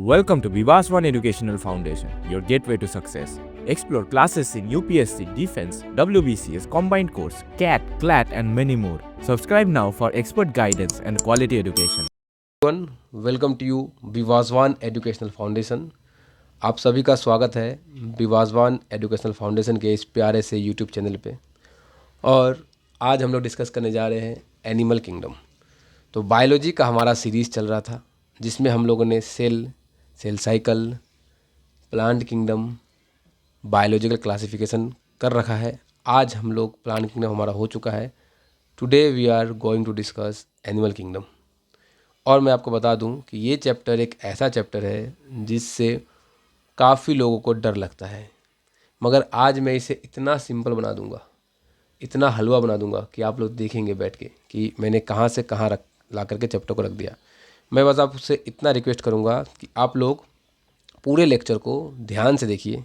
Welcome to Vivaswan Educational Foundation, your gateway to success. Explore classes in UPSC, Defense, WBCS, Combined Course, CAT, CLAT, and many more. Subscribe now for expert guidance and quality education. Welcome to you Vivaswan educational foundation. आप सभी का स्वागत है विवासवान educational foundation के इस प्यारे से YouTube channel पे। और आज हम लोग डिस्कस करने जा रहे हैं एनिमल किंगडम। तो बायोलॉजी का हमारा सीरीज़ चल रहा था जिसमें हम लोगों ने cell cycle, plant kingdom, biological classification कर रखा है। आज हम लोग प्लांट किंगडम हमारा हो चुका है। Today we are going to discuss animal kingdom. और मैं आपको बता दूं कि ये चैप्टर एक ऐसा चैप्टर है जिससे काफ़ी लोगों को डर लगता है, मगर आज मैं इसे इतना सिंपल बना दूंगा, इतना हलवा बना दूंगा कि आप लोग देखेंगे बैठ के कि मैंने कहाँ से कहाँ रख ला करके चैप्टर को रख दिया। मैं बस आपसे इतना रिक्वेस्ट करूँगा कि आप लोग पूरे लेक्चर को ध्यान से देखिए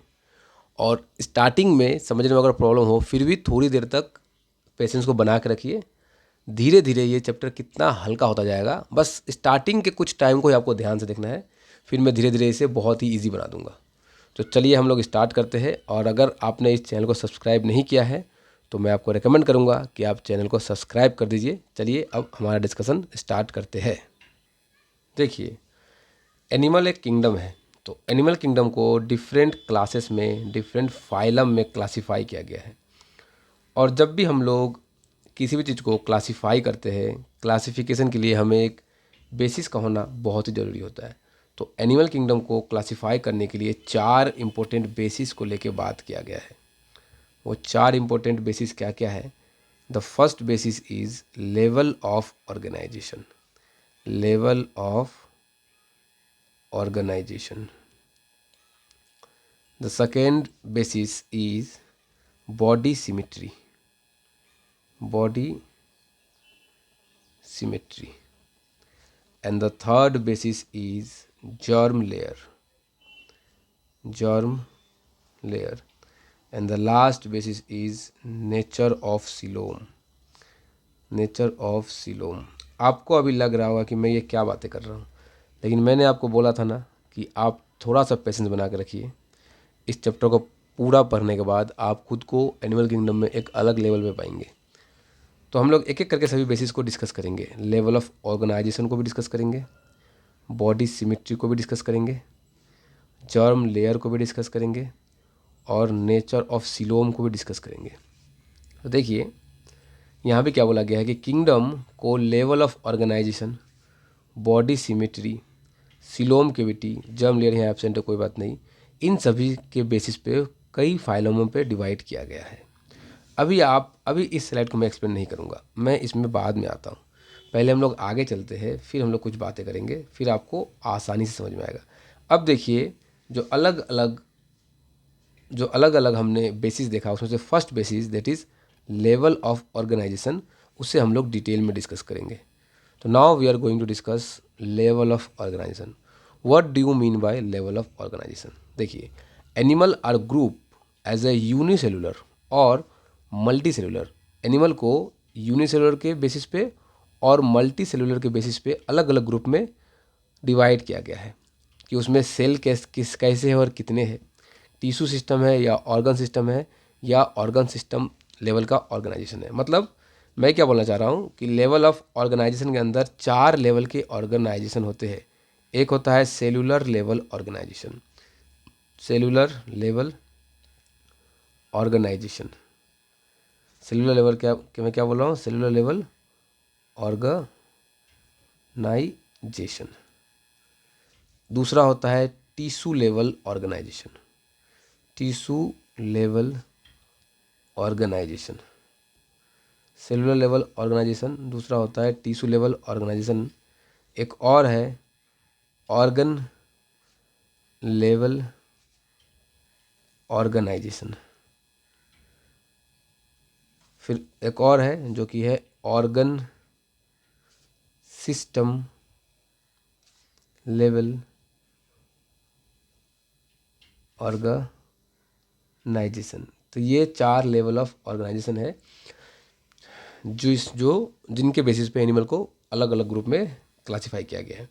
और स्टार्टिंग में समझने में अगर प्रॉब्लम हो फिर भी थोड़ी देर तक पेशेंस को बना के रखिए। धीरे धीरे ये चैप्टर कितना हल्का होता जाएगा, बस स्टार्टिंग के कुछ टाइम को ही आपको ध्यान से देखना है, फिर मैं धीरे धीरे इसे बहुत ही इजी बना दूंगा। तो चलिए हम लोग स्टार्ट करते हैं। और अगर आपने इस चैनल को सब्सक्राइब नहीं किया है तो मैं आपको रेकमेंड करूंगा कि आप चैनल को सब्सक्राइब कर दीजिए। चलिए अब हमारा डिस्कशन स्टार्ट करते हैं। देखिए, एनिमल एक किंगडम है, तो एनिमल किंगडम को डिफरेंट क्लासेस में, डिफरेंट फाइलम में क्लासीफाई किया गया है। और जब भी हम लोग किसी भी चीज़ को क्लासीफाई करते हैं, क्लासिफिकेशन के लिए हमें एक बेसिस का होना बहुत ही ज़रूरी होता है। तो एनिमल किंगडम को क्लासीफाई करने के लिए 4 इम्पोर्टेंट बेसिस को लेके बात किया गया है। वो 4 इम्पोर्टेंट बेसिस क्या क्या है? The first basis is level of organisation. Level of organisation. The second basis is body symmetry. Body symmetry. And the third basis is germ layer. Germ layer. And the last basis is nature of coelom. Nature of coelom. आपको अभी लग रहा होगा कि मैं ये क्या बातें कर रहा हूँ, लेकिन मैंने आपको बोला था ना कि आप थोड़ा सा पेशेंस बना के रखिए। इस चैप्टर को पूरा पढ़ने के बाद आप खुद को एनिमल किंगडम में एक अलग लेवल पे पाएंगे। तो हम लोग एक एक करके सभी बेसिस को डिस्कस करेंगे। लेवल ऑफ ऑर्गेनाइजेशन को भी डिस्कस करेंगे, बॉडी सिमिट्री को भी डिस्कस करेंगे, जर्म लेयर को भी डिस्कस करेंगे और नेचर ऑफ सीलोम को भी डिस्कस करेंगे। तो देखिए, यहाँ भी क्या बोला गया है कि किंगडम को level of organisation, body symmetry, coelom cavity, germ layer यहाँ एब्सेंट है कोई बात नहीं, इन सभी के बेसिस पे कई फाइलमों पे डिवाइड किया गया है। अभी इस स्लाइड को मैं एक्सप्लेन नहीं करूँगा, मैं इसमें बाद में आता हूँ। पहले हम लोग आगे चलते हैं, फिर हम लोग कुछ बातें करेंगे, फिर आपको आसानी से समझ में आएगा। अब देखिए, जो अलग अलग हमने बेसिस देखा उसमें से first basis that is level of organisation, उसे हम लोग डिटेल में डिस्कस करेंगे। तो now we are going to discuss level of organisation. What do you mean by level of organisation? देखिए, animal are group as a unicellular और multi cellular. Animal को unicellular के बेसिस पे और मल्टी सेलुलर के basis पे अलग अलग ग्रुप में डिवाइड किया गया है कि उसमें सेल कैसे है और कितने हैं, टिश्यू सिस्टम है या ऑर्गन सिस्टम है या ऑर्गन सिस्टम लेवल का ऑर्गेनाइजेशन है। मतलब मैं क्या बोलना चाह रहा हूँ कि लेवल ऑफ ऑर्गेनाइजेशन के अंदर 4 लेवल के ऑर्गेनाइजेशन होते हैं। एक होता है cellular level organisation. Cellular level organisation. Cellular level मैं क्या बोल रहा हूँ? Cellular level organisation. दूसरा होता है tissue level organisation. Tissue level organisation. Cellular level organisation दूसरा होता है टिश्यू लेवल ऑर्गेनाइजेशन। एक और है ऑर्गन लेवल ऑर्गेनाइजेशन। फिर एक और है जो कि है ऑर्गन सिस्टम लेवल ऑर्गेनाइजेशन। तो ये 4 लेवल ऑफ ऑर्गेनाइजेशन है जिनके बेसिस पे एनिमल को अलग अलग ग्रुप में क्लासिफाई किया गया है।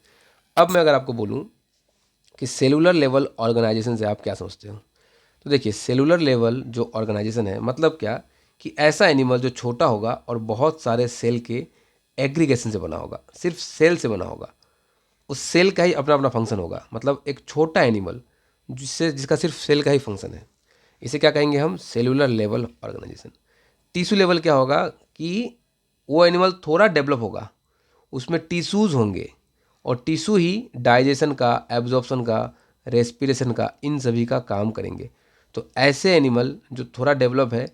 अब मैं अगर आपको बोलूँ कि सेलुलर लेवल ऑर्गेनाइजेशन से आप क्या समझते हो। तो देखिए, सेलुलर लेवल जो ऑर्गेनाइजेशन है मतलब क्या, कि ऐसा एनिमल जो छोटा होगा और बहुत सारे सेल के एग्रीगेशन से बना होगा, सिर्फ सेल से बना होगा, उस सेल का ही अपना अपना फंक्शन होगा। मतलब एक छोटा एनिमल जिसका सिर्फ सेल का ही फंक्शन है, इसे क्या कहेंगे हम, cellular level organisation. Tissue level क्या होगा कि वो एनिमल थोड़ा डेवलप होगा, उसमें टिश्यूज़ होंगे और टिश्यू ही डाइजेशन का, एब्जॉर्प्शन का, रेस्पिरेशन का, इन सभी का काम करेंगे। तो ऐसे एनिमल जो थोड़ा डेवलप है,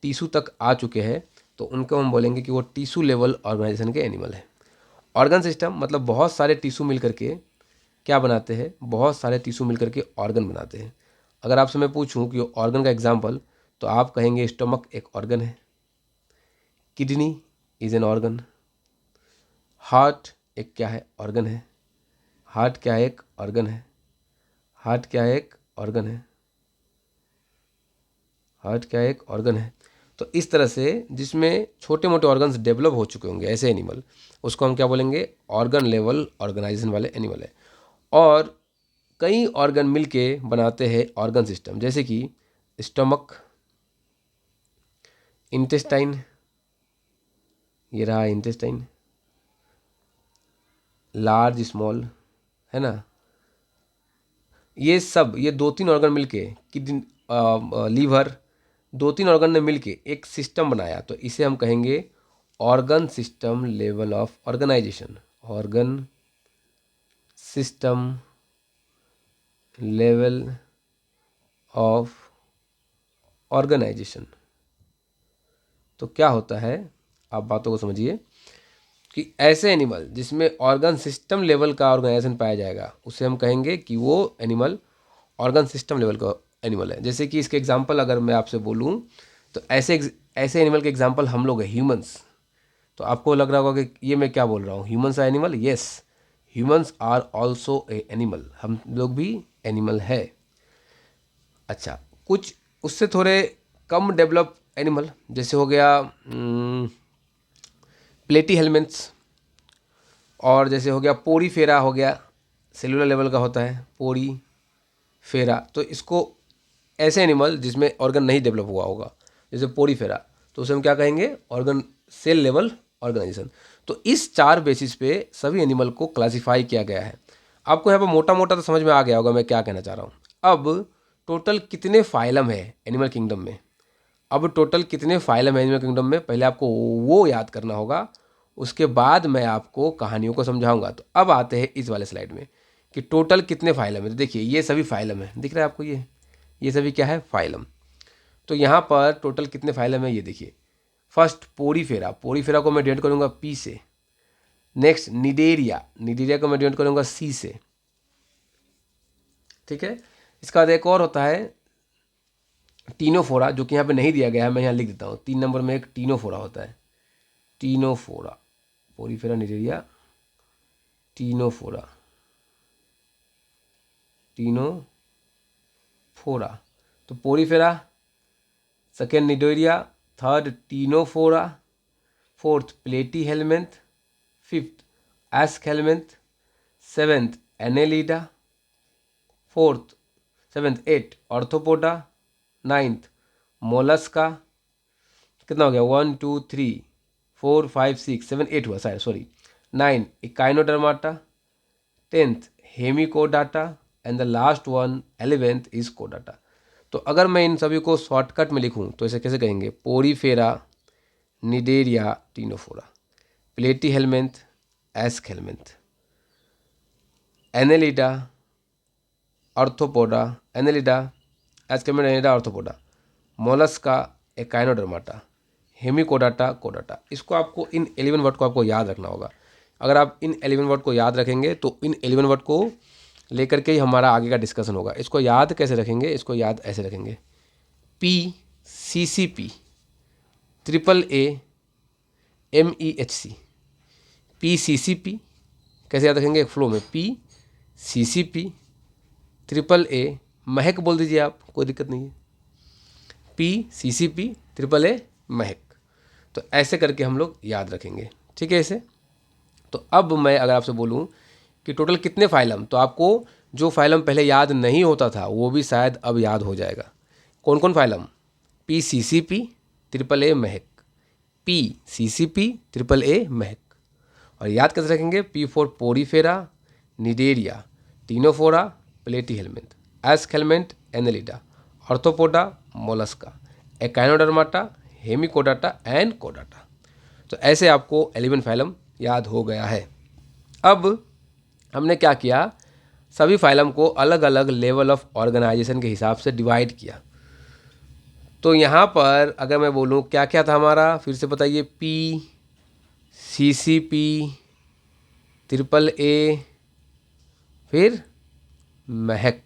टिश्यू तक आ चुके हैं, तो उनको हम बोलेंगे कि वो टिश्यू लेवल ऑर्गेनाइजेशन के एनिमल है। ऑर्गन सिस्टम मतलब बहुत सारे टिश्यू मिल करके क्या बनाते हैं, बहुत सारे टिश्यू मिल करके ऑर्गन बनाते हैं। अगर आपसे मैं पूछूं कि ऑर्गन का एग्जाम्पल, तो आप कहेंगे स्टमक एक ऑर्गन है, kidney is an organ, heart एक क्या है, ऑर्गन है, हार्ट क्या है, एक ऑर्गन है, हार्ट क्या है, एक ऑर्गन है, हार्ट क्या है, एक ऑर्गन है। तो इस तरह से जिसमें छोटे मोटे ऑर्गन्स डेवलप हो चुके होंगे ऐसे एनिमल, उसको हम क्या बोलेंगे, ऑर्गन लेवल ऑर्गेनाइजेशन वाले एनिमल है। और कई ऑर्गन मिलके बनाते हैं ऑर्गन सिस्टम, जैसे कि स्टमक, इंटेस्टाइन, ये रहा इंटेस्टाइन, लार्ज स्मॉल, है ना, ये सब, ये दो तीन ऑर्गन मिलके, किडनी, लीवर, दो तीन ऑर्गन ने मिलके एक सिस्टम बनाया, तो इसे हम कहेंगे organ system level of organisation, organ system level of organisation. तो क्या होता है, आप बातों को समझिए, कि ऐसे एनिमल जिसमें ऑर्गन सिस्टम लेवल का ऑर्गेनाइजेशन पाया जाएगा, उसे हम कहेंगे कि वो एनिमल ऑर्गन सिस्टम लेवल का एनिमल है। जैसे कि इसके एग्जांपल अगर मैं आपसे बोलूँ, तो ऐसे एनिमल के एग्जांपल हम लोग हैं, ह्यूमंस। तो आपको लग रहा होगा कि ये मैं क्या बोल रहा हूँ, humans are animal, yes, humans are also a animal, हम लोग भी एनिमल है। अच्छा, कुछ उससे थोड़े कम डेवलप एनिमल, जैसे हो गया प्लेटी हेलमेंट्स, और जैसे हो गया पोरीफेरा, हो गया सेलुलर लेवल का होता है पोरी फेरा। तो इसको ऐसे एनिमल जिसमें ऑर्गन नहीं डेवलप हुआ होगा, जैसे पोरीफेरा, तो उसे हम क्या कहेंगे, ऑर्गन सेल लेवल ऑर्गेनाइजेशन। तो इस चार बेसिस पे सभी एनिमल को क्लासिफाई किया गया है। आपको यहाँ पर मोटा मोटा तो समझ में आ गया होगा मैं क्या कहना चाह रहा हूँ। अब टोटल कितने फाइलम है एनिमल किंगडम में, अब टोटल कितने फाइलम है एनिमल किंगडम में, पहले आपको वो याद करना होगा, उसके बाद मैं आपको कहानियों को समझाऊंगा। तो अब आते हैं इस वाले स्लाइड में कि टोटल कितने फाइलम है। तो देखिए, ये सभी फाइलम है, दिख रहा है आपको, ये सभी क्या है, फाइलम। तो यहाँ पर टोटल कितने फाइलम है ये देखिए। फर्स्ट पोरीफेरा, पोरीफेरा को मैं डिनोट करूँगा पी से। नेक्स्ट निडेरिया, निडेरिया को मैं डिनोट करूँगा सी से, ठीक है। इसका बाद एक और होता है टीनोफोरा, जो कि यहाँ पे नहीं दिया गया है, मैं यहाँ लिख देता हूँ। 3 नंबर में एक टीनोफोरा होता है, ctenophora, porifera, cnidaria, ctenophora, ctenophora. तो porifera, second cnidaria, third ctenophora, fourth platyhelminth, fifth aschelminth, seventh annelida, fourth seventh eight arthropoda, ninth mollusca, कितना हो गया, 1 2 3 4 5 6 7 8 हुआ शायद, sorry 9 echinodermata, 10th hemichordata, and the last one 11th is कोडाटा। तो अगर मैं इन सभी को शॉर्टकट में लिखूं तो इसे कैसे कहेंगे, porifera, cnidaria, ctenophora, platyhelminth, aschelminth, annelida, arthropoda, annelida, aschelminth, annelida, arthropoda, mollusca, echinodermata, hemichordata, कोडाटा। इसको आपको इन 11 वर्ड को आपको याद रखना होगा। अगर आप इन 11 वर्ड को याद रखेंगे तो इन 11 वर्ड को लेकर के ही हमारा आगे का डिस्कशन होगा। इसको याद कैसे रखेंगे, इसको याद ऐसे रखेंगे, P C C P, triple A M E H C, P C C P, कैसे याद रखेंगे, एक फ्लो में, P C C P, triple A, महक बोल दीजिए आप, कोई दिक्कत नहीं है, P C C P, triple A, महक। तो ऐसे करके हम लोग याद रखेंगे, ठीक है इसे। तो अब मैं अगर आपसे बोलूं कि टोटल कितने फाइलम, तो आपको जो फाइलम पहले याद नहीं होता था वो भी शायद अब याद हो जाएगा। कौन कौन phylum? PCCP triple A Mahak, PCCP triple A महक। और याद कैसे रखेंगे? P for porifera, cnidaria, ctenophora, platyhelminth, aschelminth, annelida, arthropoda, mollusca, echinodermata, hemichordata and कोडाटा। तो ऐसे आपको 11 फाइलम याद हो गया है। अब हमने क्या किया? सभी फाइलम को अलग अलग लेवल ऑफ ऑर्गेनाइजेशन के हिसाब से डिवाइड किया। तो यहाँ पर अगर मैं बोलूँ क्या क्या था हमारा, फिर से बताइए। PCCP ट्रिपल ए, फिर महक।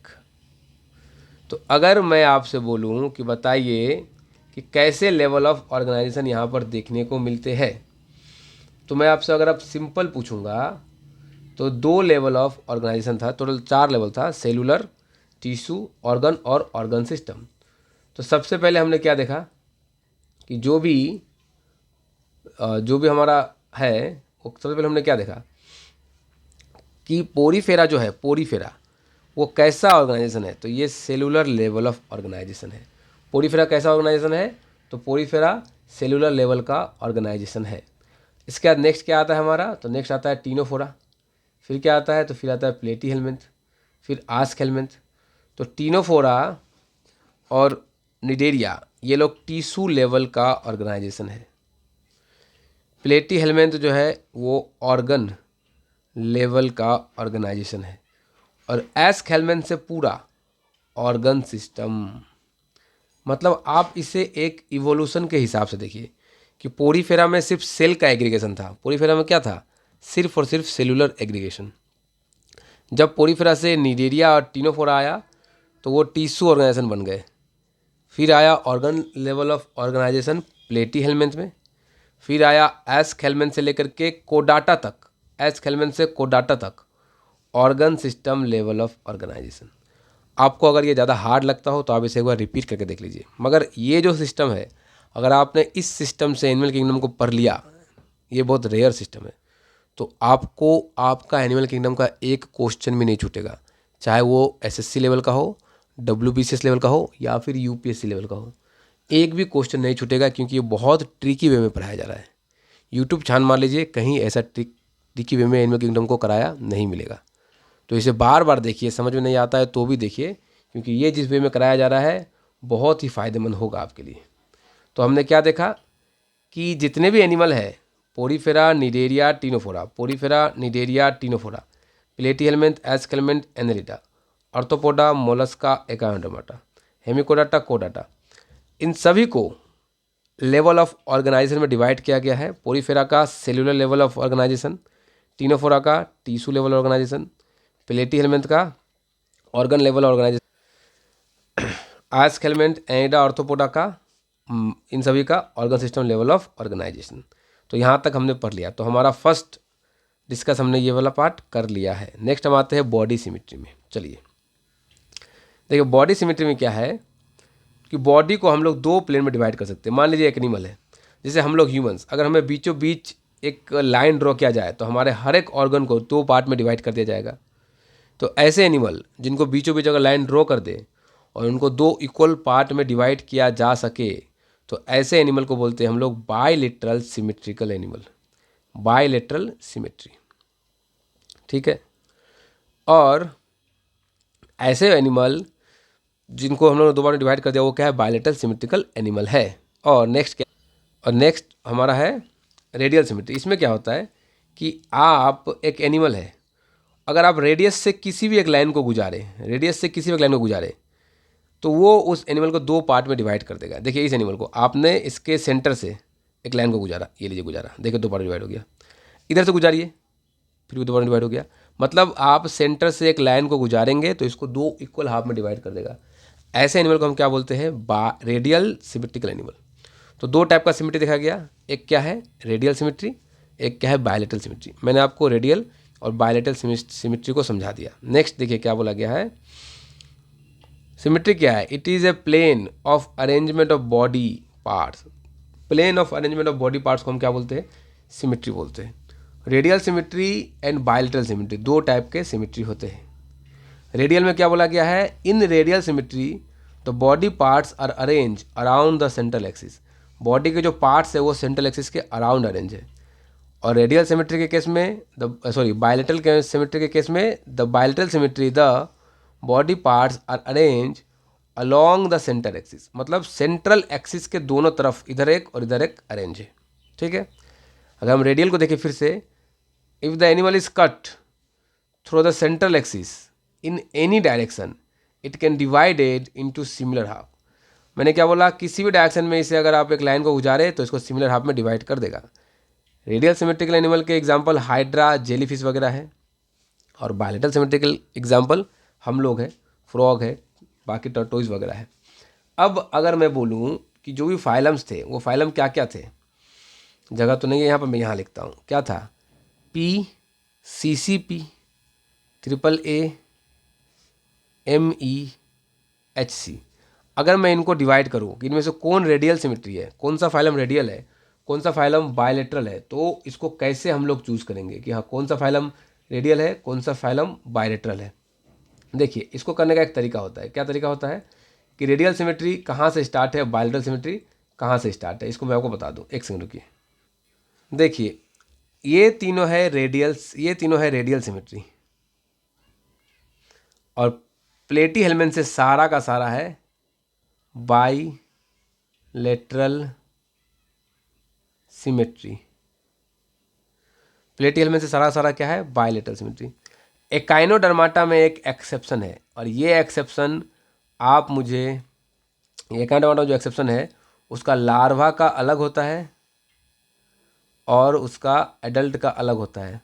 तो अगर मैं आपसे बोलूँ कि बताइए कि कैसे लेवल ऑफ ऑर्गेनाइजेशन यहाँ पर देखने को मिलते हैं, तो मैं आपसे अगर आप सिंपल पूछूंगा तो 2 लेवल ऑफ ऑर्गेनाइजेशन था, टोटल 4 लेवल था, सेलुलर, टिश्यू, ऑर्गन और ऑर्गन सिस्टम। तो सबसे पहले हमने क्या देखा कि जो भी हमारा है वो सबसे पहले हमने क्या देखा कि पोरीफेरा जो है, पोरीफेरा वो कैसा ऑर्गेनाइजेशन है? तो ये सेलुलर लेवल ऑफ ऑर्गेनाइजेशन है। पोरीफेरा कैसा ऑर्गेनाइजेशन है? तो पोरीफेरा सेलुलर लेवल का ऑर्गेनाइजेशन है। इसके बाद नेक्स्ट क्या आता है हमारा? तो नेक्स्ट आता है टीनोफोरा। फिर क्या आता है? तो फिर आता है प्लेटीहेलमिंथ, फिर आस्केलमिंथ। तो टीनोफोरा और निडेरिया ये लोग टिश्यू लेवल का ऑर्गेनाइजेशन है। प्लेटीहेलमिंथ जो है वो ऑर्गन लेवल का ऑर्गेनाइजेशन है। और एस्केलमिंथ से पूरा ऑर्गन सिस्टम। मतलब आप इसे एक इवोल्यूशन के हिसाब से देखिए कि पोरीफेरा में सिर्फ सेल का एग्रीगेशन था। पोरीफेरा में क्या था? सिर्फ और सिर्फ सेलुलर एग्रीगेशन। जब पोरीफेरा से निडेरिया और टीनोफोरा आया तो वो टिश्यू ऑर्गेनाइजेशन बन गए। फिर आया ऑर्गन लेवल ऑफ ऑर्गेनाइजेशन प्लेटीहेलमिंथ में। फिर आया एस्केलमिंथ से लेकर के कोडाटा तक, एस्केलमिंथ से कोडाटा तक organ system level of organisation. आपको अगर ये ज़्यादा हार्ड लगता हो तो आप इसे एक बार रिपीट करके देख लीजिए। मगर ये जो सिस्टम है, अगर आपने इस सिस्टम से एनिमल किंगडम को पढ़ लिया, ये बहुत रेयर सिस्टम है, तो आपको आपका एनिमल किंगडम का एक क्वेश्चन भी नहीं छूटेगा, चाहे वो SSC लेवल का हो, WBCS लेवल का हो या फिर UPSC लेवल का हो। एक भी क्वेश्चन नहीं छूटेगा क्योंकि ये बहुत ट्रिकी वे में पढ़ाया जा रहा है। यूट्यूब छान मार लीजिए, कहीं ऐसा ट्रिकी वे में एनिमल किंगडम को कराया नहीं मिलेगा। तो इसे बार बार देखिए, समझ में नहीं आता है तो भी देखिए, क्योंकि ये जिस वे में कराया जा रहा है बहुत ही फ़ायदेमंद होगा आपके लिए। तो हमने क्या देखा कि जितने भी एनिमल है, porifera, cnidaria, ctenophora, porifera, cnidaria, ctenophora, platyhelminth, aschelminth, annelida, arthropoda, mollusca, echinodermata, hemichordata, कोडाटा, इन सभी को लेवल ऑफ ऑर्गेनाइजेशन में डिवाइड किया गया है। पोरीफेरा का cellular level of organisation, ctenophora का टिश्यू लेवल ऑर्गेनाइजेशन, प्लेटीहेलमिंथ का organ level organisation, aschelminth, annelida, arthropoda का इन सभी का organ system level of organisation. तो यहाँ तक हमने पढ़ लिया। तो हमारा फर्स्ट डिस्कस हमने ये वाला पार्ट कर लिया है। नेक्स्ट हम आते हैं बॉडी सिमेट्री में। चलिए देखिए, बॉडी सिमेट्री में क्या है कि बॉडी को हम लोग 2 प्लेन में डिवाइड कर सकते हैं। मान लीजिए एक एनिमल है, जैसे हम लोग ह्यूमंस, अगर हमें बीचों बीच एक लाइन ड्रॉ किया जाए तो हमारे हर एक ऑर्गन को 2 पार्ट में डिवाइड कर दिया जाएगा। तो ऐसे एनिमल जिनको बीचों बीच अगर लाइन ड्रॉ कर दे और उनको 2 इक्वल पार्ट में डिवाइड किया जा सके, तो ऐसे एनिमल को बोलते हैं हम लोग bilateral symmetrical animal, bilateral symmetry. ठीक है। और ऐसे एनिमल जिनको हम लोग ने 2 पार्ट में डिवाइड कर दिया वो क्या है? बायलेटरल सिमेट्रिकल एनिमल है। और नेक्स्ट क्या? और नेक्स्ट हमारा है रेडियल सिमेट्री। इसमें क्या होता है कि आप एक एनिमल है, अगर आप रेडियस से किसी भी एक लाइन को गुजारे, रेडियस से किसी भी एक लाइन को गुजारे, तो वो उस एनिमल को 2 पार्ट में डिवाइड कर देगा। देखिए इस एनिमल को आपने इसके सेंटर से एक लाइन को गुजारा, ये लीजिए गुजारा, देखिए 2 पार्ट में डिवाइड हो गया। इधर से गुजारिए, फिर भी 2 पार्ट में डिवाइड हो गया। मतलब आप सेंटर से एक लाइन को गुजारेंगे तो इसको 2 इक्वल हाफ में डिवाइड कर देगा। ऐसे एनिमल को हम क्या बोलते हैं? Radial symmetrical animal. तो 2 टाइप का सिमेट्री देखा गया, एक क्या है? रेडियल सिमेट्री, एक क्या है? Bilateral symmetry. मैंने आपको रेडियल और बायलेटरल सिमेट्री को समझा दिया। नेक्स्ट देखिए क्या बोला गया है। सिमेट्री क्या है? It is a plane of arrangement of body parts. Plane of arrangement of body parts को हम क्या बोलते हैं? सिमेट्री बोलते हैं। Radial symmetry and bilateral symmetry 2 type के सिमेट्री होते हैं। रेडियल में क्या बोला गया है, in radial symmetry the body parts are arrange around the central axis, body के जो पार्ट्स है वो सेंट्रल एक्सिस के अराउंड अरेंज है। और रेडियल सिमेट्री के केस में बायलेटरल के सिमेट्री के केस में the bilateral symmetry the body parts are arrange along the centre axis, मतलब सेंट्रल एक्सिस के दोनों तरफ इधर एक और इधर एक अरेंज है। ठीक है, अगर हम रेडियल को देखें फिर से, if the animal is cut through the central axis in any direction it can divided into similar half. मैंने क्या बोला, किसी भी डायरेक्शन में इसे अगर आप एक लाइन को गुजारे तो इसको सिमिलर हाफ में डिवाइड कर देगा। रेडियल सिमेट्रिकल एनिमल के एग्जांपल हाइड्रा, जेलीफिश वगैरह है, और बायलेटरल सिमेट्रिकल एग्जांपल हम लोग है, फ्रॉग है, बाकी टर्टोइज वगैरह है। अब अगर मैं बोलूँ कि जो भी फाइलम्स थे वो फाइलम क्या क्या थे, जगह तो नहीं है यहाँ पर, मैं यहाँ लिखता हूँ, क्या था, P, CCP, AAA, ME, HC। अगर मैं इनको डिवाइड करूँ कि इनमें से कौन रेडियल सिमेट्री है, कौन सा फाइलम रेडियल है, कौन सा फाइलम बायलेटरल है, तो इसको कैसे हम लोग चूज़ करेंगे कि हाँ कौन सा फाइलम रेडियल है, कौन सा फाइलम बायलेटरल है। देखिए, इसको करने का एक तरीका होता है। क्या तरीका होता है कि रेडियल सिमेट्री कहाँ से स्टार्ट है, बायलेटरल सिमेट्री कहाँ से स्टार्ट है, इसको मैं आपको बता दूँ। एक सेकंड रुकिए। देखिए, ये तीनों है रेडियल सिमेट्री, और प्लेटी हेलमेन से सारा का सारा है बाईलेटरल सिमेट्री। प्लेटी हेलमेन से सारा का सारा क्या है, बाईलेटरल सिमेट्री। एकाइनोडर्माटा में एक एक्सेप्शन है, और ये एक्सेप्शन आप मुझे, एकाइनोडर्माटा जो एक्सेप्शन है उसका लार्वा का अलग होता है और उसका एडल्ट का अलग होता है।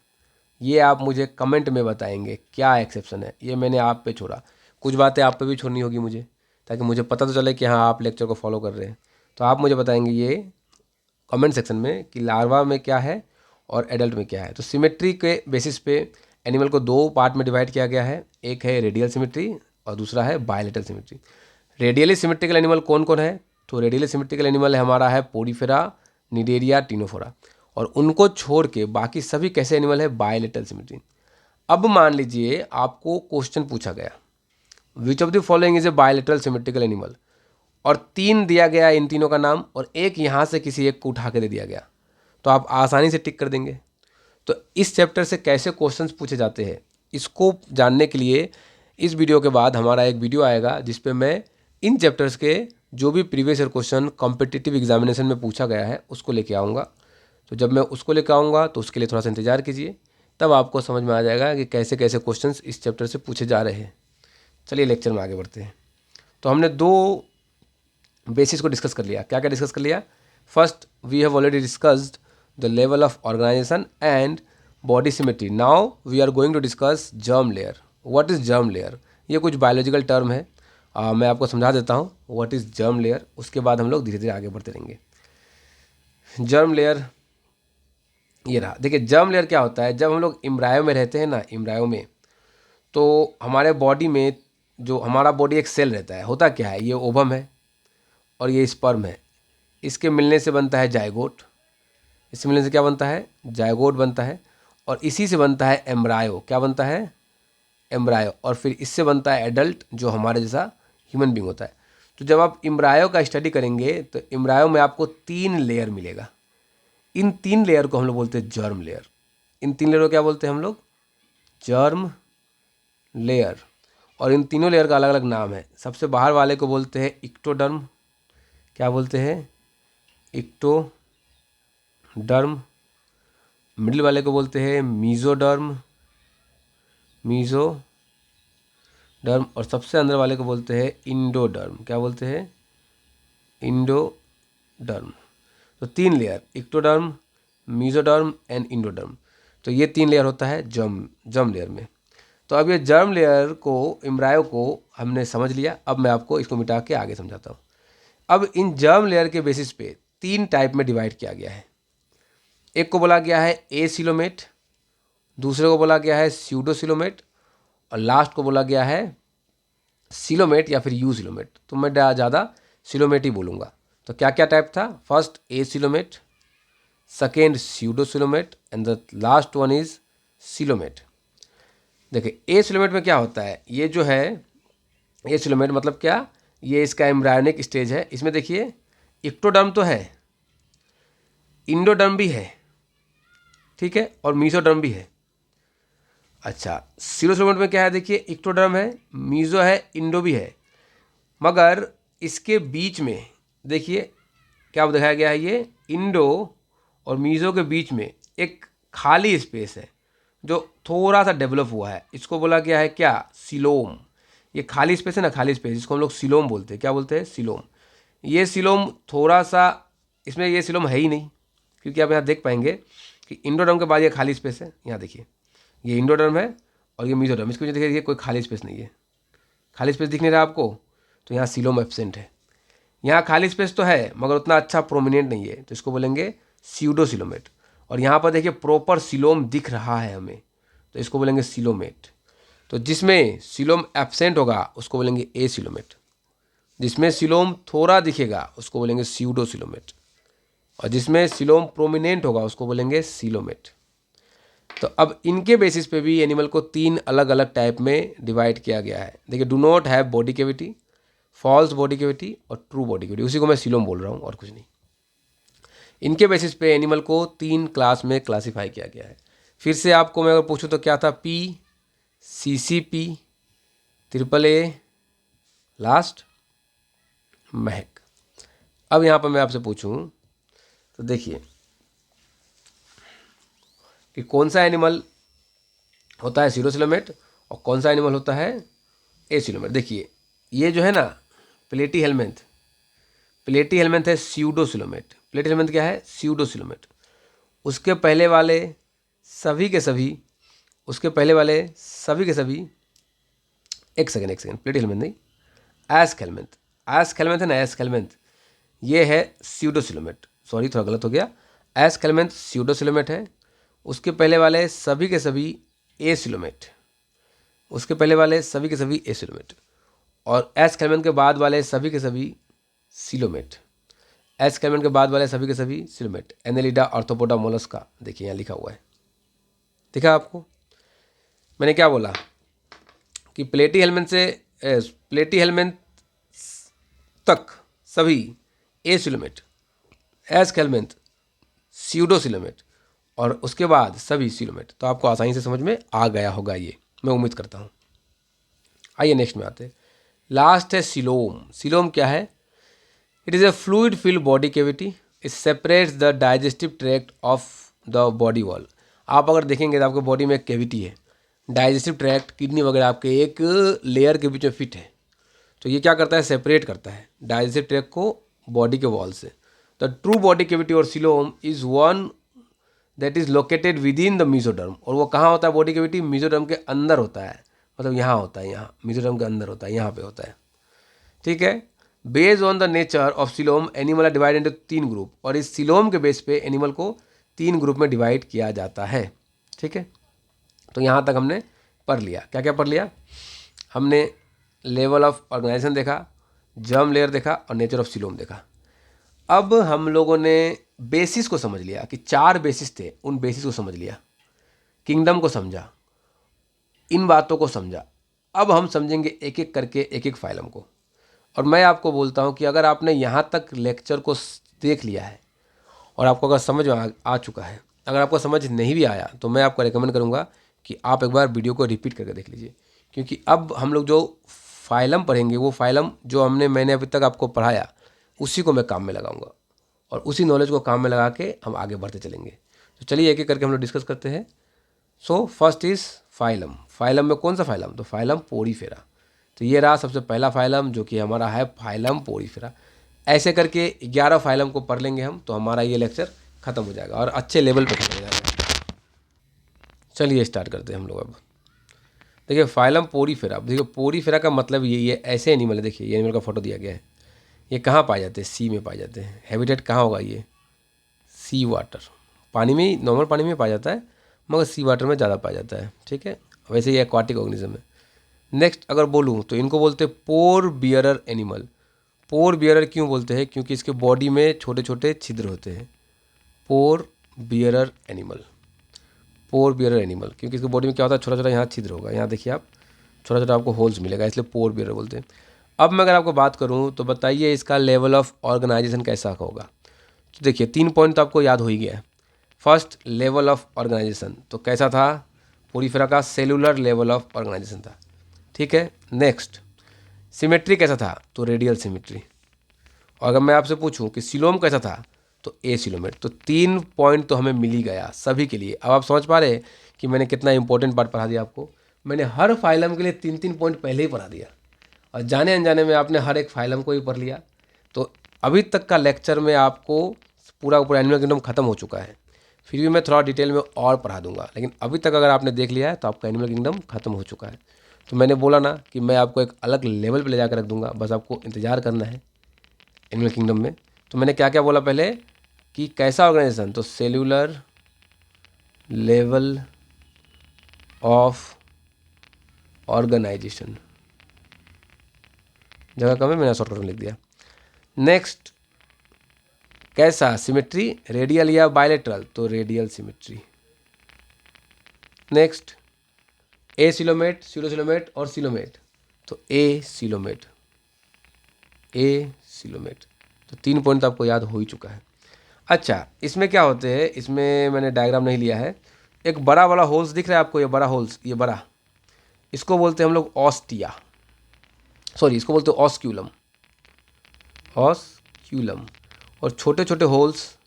ये आप मुझे कमेंट में बताएंगे क्या एक्सेप्शन है। ये मैंने आप पे छोड़ा, कुछ बातें आप पे भी छोड़नी होगी मुझे, ताकि मुझे पता तो चले कि हाँ आप लेक्चर को फॉलो कर रहे हैं। तो आप मुझे बताएंगे ये कमेंट सेक्शन में कि लार्वा में क्या है और एडल्ट में क्या है। तो सिमेट्री के बेसिस पे एनिमल को दो पार्ट में डिवाइड किया गया है, एक है रेडियल सिमेट्री और दूसरा है bilateral symmetry. Radially symmetrical animal कौन कौन है, तो रेडियली सिमेट्रिकल एनिमल हमारा है पोडीफेरा, निडेरिया, टिनोफोरा, और उनको छोड़ के बाकी सभी कैसे एनिमल है, बायलेटरल सिमेट्री। अब मान लीजिए आपको क्वेश्चन पूछा गया, which of the following is a bilateral symmetrical animal, और 3 दिया गया इन तीनों का नाम, और एक यहाँ से किसी एक को उठा के दे दिया गया, तो आप आसानी से टिक कर देंगे। तो इस चैप्टर से कैसे क्वेश्चंस पूछे जाते हैं, इसको जानने के लिए इस वीडियो के बाद हमारा एक वीडियो आएगा जिसपे मैं इन चैप्टर्स के जो भी previous year question competitive examination में पूछा गया है उसको लेके आऊँगा। तो जब मैं उसको लेकर आऊँगा तो उसके लिए थोड़ा सा इंतज़ार कीजिए, तब आपको समझ में आ जाएगा कि कैसे कैसे क्वेश्चंस इस चैप्टर से पूछे जा रहे हैं। चलिए लेक्चर में आगे बढ़ते हैं। तो हमने 2 बेसिस को डिस्कस कर लिया। क्या क्या डिस्कस कर लिया, first we have already discussed the level of organisation and body symmetry. Now we are going to discuss germ layer. What is germ layer, ये कुछ बायोलॉजिकल टर्म है, मैं आपको समझा देता हूँ व्हाट इज़ जर्म लेयर, उसके बाद हम लोग धीरे धीरे आगे बढ़ते रहेंगे। जर्म लेयर ये रहा। देखिए जर्म लेयर क्या होता है, जब हम लोग इम्ब्रायो में रहते हैं ना, इम्ब्रायो में, तो हमारे बॉडी में जो हमारा बॉडी एक सेल रहता है, होता क्या है, ये ओवम है और ये स्पर्म है, इसके मिलने से बनता है जायगोट, इससे मिलने से क्या बनता है, जायगोट बनता है, और इसी से बनता है एम्ब्रायो। क्या बनता है, एम्ब्रायो, और फिर इससे बनता है एडल्ट जो हमारे जैसा ह्यूमन बींग होता है। तो जब आप एम्ब्रायो का स्टडी करेंगे तो एम्ब्रायो में आपको 3 लेयर मिलेगा। इन 3 लेयर को हम लोग बोलते हैं जर्म लेयर। इन 3 लेयर को क्या बोलते हैं हम लोग, जर्म लेयर। और इन तीनों लेयर का अलग अलग नाम है। सबसे बाहर वाले को बोलते हैं इक्टोडर्म। क्या बोलते हैं, इक्टोडर्म। मिडिल वाले को बोलते हैं मीजोडर्म, मीजोडर्म, और सबसे अंदर वाले को बोलते हैं इंडोडर्म। क्या बोलते हैं, इंडोडर्म। तो 3 layer, ectoderm, mesoderm and endoderm. तो ये 3 लेयर होता है जर्म लेयर में। तो अब ये जर्म लेयर को, एम्ब्रायो को हमने समझ लिया। अब मैं आपको इसको मिटा के आगे समझाता हूँ। अब इन जर्म लेयर के बेसिस पे 3 टाइप में डिवाइड किया गया है। एक को बोला गया है एसिलोमेट, दूसरे को बोला गया है स्यूडोसिलोमेट, और लास्ट को बोला गया है सिलोमेट या फिर यूसिलोमेट। तो मैं ज़्यादा सिलोमेट ही बोलूँगा। तो क्या क्या टाइप था, first acoelomate, second pseudocoelomate and the last one is coelomate. देखिए ए सिलोमेट में क्या होता है, ये जो है ए सिलोमेट मतलब क्या, ये इसका एम्ब्रायोनिक स्टेज है। इसमें देखिए इक्टोडर्म तो है, इंडोडर्म भी है, ठीक है, और मीसोडर्म भी है। अच्छा, सीरोसिलोमेट में क्या है, देखिए इक्टोडर्म है, मीजो है, इंडो भी है, मगर इसके बीच में देखिए क्या दिखाया गया है, ये इंडो और मीजो के बीच में एक खाली स्पेस है जो थोड़ा सा डेवलप हुआ है, इसको बोला गया है क्या, सिलोम। ये खाली स्पेस है ना, खाली स्पेस, इसको हम लोग सिलोम बोलते हैं। क्या बोलते हैं, सिलोम। ये सिलोम थोड़ा सा, इसमें ये सिलोम है ही नहीं, क्योंकि आप यहाँ देख पाएंगे कि इंडोडर्म के बाद ये खाली स्पेस है। यहाँ देखिए ये इंडोडर्म है और ये मीजोडर्म, इसको जो देखिए कोई खाली स्पेस नहीं है, खाली स्पेस दिख नहीं रहा आपको, तो यहाँ सिलोम एब्सेंट है। यहाँ खाली स्पेस तो है मगर उतना अच्छा प्रोमिनेंट नहीं है, तो इसको बोलेंगे स्यूडोसिलोमेट। और यहाँ पर देखिए प्रॉपर सिलोम दिख रहा है हमें, तो इसको बोलेंगे सिलोमेट। तो जिसमें सिलोम एब्सेंट होगा उसको बोलेंगे ए सिलोमेट, जिसमें सिलोम थोड़ा दिखेगा उसको बोलेंगे स्यूडोसिलोमेट, और जिसमें सिलोम प्रोमिनेंट होगा उसको बोलेंगे सिलोमेट। तो अब इनके बेसिस पे भी एनिमल को 3 अलग अलग टाइप में डिवाइड किया गया है। देखिए, do not have body cavity, false body cavity और ट्रू बॉडी कैविटी, उसी को मैं सिलोम बोल रहा हूँ और कुछ नहीं। इनके बेसिस पे एनिमल को 3 क्लास में क्लासीफाई किया गया है। फिर से आपको मैं अगर पूछूं तो क्या था, पी, CCP, AAA, लास्ट महक। अब यहाँ पर मैं आपसे पूछूं तो देखिए कि कौन सा एनिमल होता है सीरोसिलोमेट और कौन सा एनिमल होता है एसिलोमेट। देखिए ये जो है ना प्लेटी हेलमेंथ, प्लेटी हेलमेंथ है स्यूडोसिलोमेट। प्लेटी हेलमेंथ क्या है, स्यूडोसिलोमेट। उसके पहले वाले सभी के सभी, उसके पहले वाले सभी के सभी, एक सेकेंड, प्लेटी हेलमेंथ नहीं, एस्केलमेंथ, एस्केलमेंथ है ना, एस्केलमेंथ ये है स्यूडोसिलोमेट, सॉरी थोड़ा गलत हो गया, एस्केलमेंथ स्यूडोसिलोमेट है। उसके पहले वाले सभी के सभी एसिलोमेट, उसके पहले वाले सभी के सभी एसिलोमेट, और एस्केलमेंथ के बाद वाले सभी के सभी सिलोमेट, एस्केलमेंथ के बाद वाले सभी के सभी सिलोमेट। एनेलिडा, आर्थ्रोपोडा, मोलस्का, देखिए यहाँ लिखा हुआ है, दिखा आपको। मैंने क्या बोला कि प्लेटी हेलमेंथ से प्लेटी हेलमेंथ तक सभी एसिलोमेट, एस्केलमेंथ स्यूडोसिलोमेट, और उसके बाद सभी सिलोमेट। तो आपको आसानी से समझ में आ गया होगा ये, मैं उम्मीद करता हूँ। आइए नेक्स्ट में आते हैं। लास्ट है सिलोम। सिलोम क्या है, it is A fluid filled body cavity, it separates the digestive tract of the body wall. आप अगर देखेंगे तो आपके बॉडी में एक कैविटी है, डाइजेस्टिव ट्रैक्ट, किडनी वगैरह आपके एक लेयर के बीच में फिट है, तो ये क्या करता है, सेपरेट करता है डाइजेस्टिव ट्रैक्ट को बॉडी के वॉल से। द ट्रू बॉडी कैविटी और coelom is one that is located with in the mesoderm. और वो कहाँ होता है बॉडी कैविटी, मीजोडर्म के अंदर होता है, मतलब यहाँ होता है, यहाँ मीजोडर्म के अंदर होता है, यहाँ पे होता है, ठीक है। Based on the nature of coelom animal are divide into 3 group, और इस सिलोम के बेस पे एनिमल को 3 ग्रुप में डिवाइड किया जाता है, ठीक है। तो यहाँ तक हमने पढ़ लिया। क्या क्या पढ़ लिया हमने, लेवल ऑफ ऑर्गेनाइजेशन देखा, जर्म लेयर देखा और नेचर ऑफ सिलोम देखा। अब हम लोगों ने बेसिस को समझ लिया कि 4 बेसिस थे, उन बेसिस को समझ लिया, किंगडम को समझा, इन बातों को समझा। अब हम समझेंगे एक एक करके एक एक फाइलम को। और मैं आपको बोलता हूँ कि अगर आपने यहाँ तक लेक्चर को देख लिया है और आपको अगर समझ में आ चुका है, अगर आपको समझ नहीं भी आया तो मैं आपको रेकमेंड करूँगा कि आप एक बार वीडियो को रिपीट करके देख लीजिए, क्योंकि अब हम लोग जो फाइलम पढ़ेंगे वो फाइलम जो मैंने अभी तक आपको पढ़ाया उसी को मैं काम में लगाऊंगा, और उसी नॉलेज को काम में लगा के हम आगे बढ़ते चलेंगे। तो चलिए एक एक करके हम लोग डिस्कस करते हैं। So first is phylum. Phylum में कौन सा फाइलम, तो फाइलम पोरीफेरा। तो ये रहा सबसे पहला फाइलम जो कि हमारा है फाइलम पोरीफेरा। ऐसे करके 11 फाइलम को पढ़ लेंगे हम, तो हमारा ये लेक्चर ख़त्म हो जाएगा और अच्छे लेवल पे ख़त्म हो जाएगा। चलिए स्टार्ट करते हैं हम लोग। अब देखिए फाइलम पोरीफेरा, देखिए पोरीफेरा का मतलब यही है, ऐसे एनिमल है। देखिए ये एनिमल का फोटो दिया गया है, ये कहाँ पाए जाते हैं, सी में पाए जाते हैं। हैबिटेट कहाँ होगा, ये सी वाटर, पानी में ही, नॉर्मल पानी में पाया जाता है मगर सी वाटर में ज़्यादा पाया जाता है, ठीक है। वैसे ये एक्वाटिक ऑर्गेनिज्म है। नेक्स्ट अगर बोलूँ तो इनको बोलते हैं पोर बियरर एनिमल। पोर बियरर क्यों बोलते हैं, क्योंकि इसके बॉडी में छोटे छोटे छिद्र होते हैं। पोर बियरर एनिमल, पोर बियरर एनिमल, क्योंकि इसके बॉडी में क्या होता है, छोटा छोटा यहाँ छिद्र होगा, यहाँ देखिए आप, छोटा छोटा आपको होल्स मिलेगा, इसलिए पोर बियरर बोलते हैं। अब मैं अगर आपको बात करूँ तो बताइए इसका लेवल ऑफ ऑर्गेनाइजेशन कैसा होगा। तो देखिए 3 पॉइंट तो आपको याद हो ही गया है। फर्स्ट, लेवल ऑफ ऑर्गेनाइजेशन, तो कैसा था, पोरीफेरा का सेलुलर लेवल ऑफ ऑर्गेनाइजेशन था, ठीक है। नेक्स्ट, सिमेट्री कैसा था, तो रेडियल सिमेट्री। और अगर मैं आपसे पूछूं कि सिलोम कैसा था, तो ए सिलोमेट। तो 3 पॉइंट तो हमें मिल ही गया सभी के लिए। अब आप समझ पा रहे हैं कि मैंने कितना इंपॉर्टेंट पार्ट पढ़ा दिया आपको। मैंने हर फाइलम के लिए 3-3 पॉइंट पहले ही पढ़ा दिया, और जाने अनजाने में आपने हर एक फाइलम को ही पढ़ लिया। तो अभी तक का लेक्चर में आपको पूरा का पूरा एनिमल किंगडम खत्म हो चुका है। फिर भी मैं थोड़ा डिटेल में और पढ़ा दूंगा, लेकिन अभी तक अगर आपने देख लिया है तो आपका एनिमल किंगडम खत्म हो चुका है। तो मैंने बोला ना कि मैं आपको एक अलग लेवल पे ले जाकर रख दूंगा, बस आपको इंतज़ार करना है एनिमल किंगडम में। तो मैंने क्या क्या बोला पहले कि कैसा ऑर्गेनाइजेशन, तो सेल्यूलर लेवल ऑफ ऑर्गेनाइजेशन, जगह कम है मैंने शॉर्टकट में लिख दिया। नेक्स्ट, कैसा, सिमेट्री, रेडियल या बायलेटरल, तो रेडियल सिमेट्री। नेक्स्ट, ए सिलोमेट, सीरोसिलोमेट और सिलोमेट, तो ए सिलोमेट, ए सिलोमेट। तो 3 पॉइंट तो आपको याद हो ही चुका है। अच्छा, इसमें क्या होते हैं, इसमें मैंने डायग्राम नहीं लिया है। एक बड़ा वाला होल्स दिख रहा है आपको, ये बड़ा होल्स, ये बड़ा, इसको बोलते हैं हम लोग ऑस्टिया, सॉरी इसको बोलते हैं ऑस्क्यूलम, ऑस्क्यूलम। और छोटे छोटे होल्स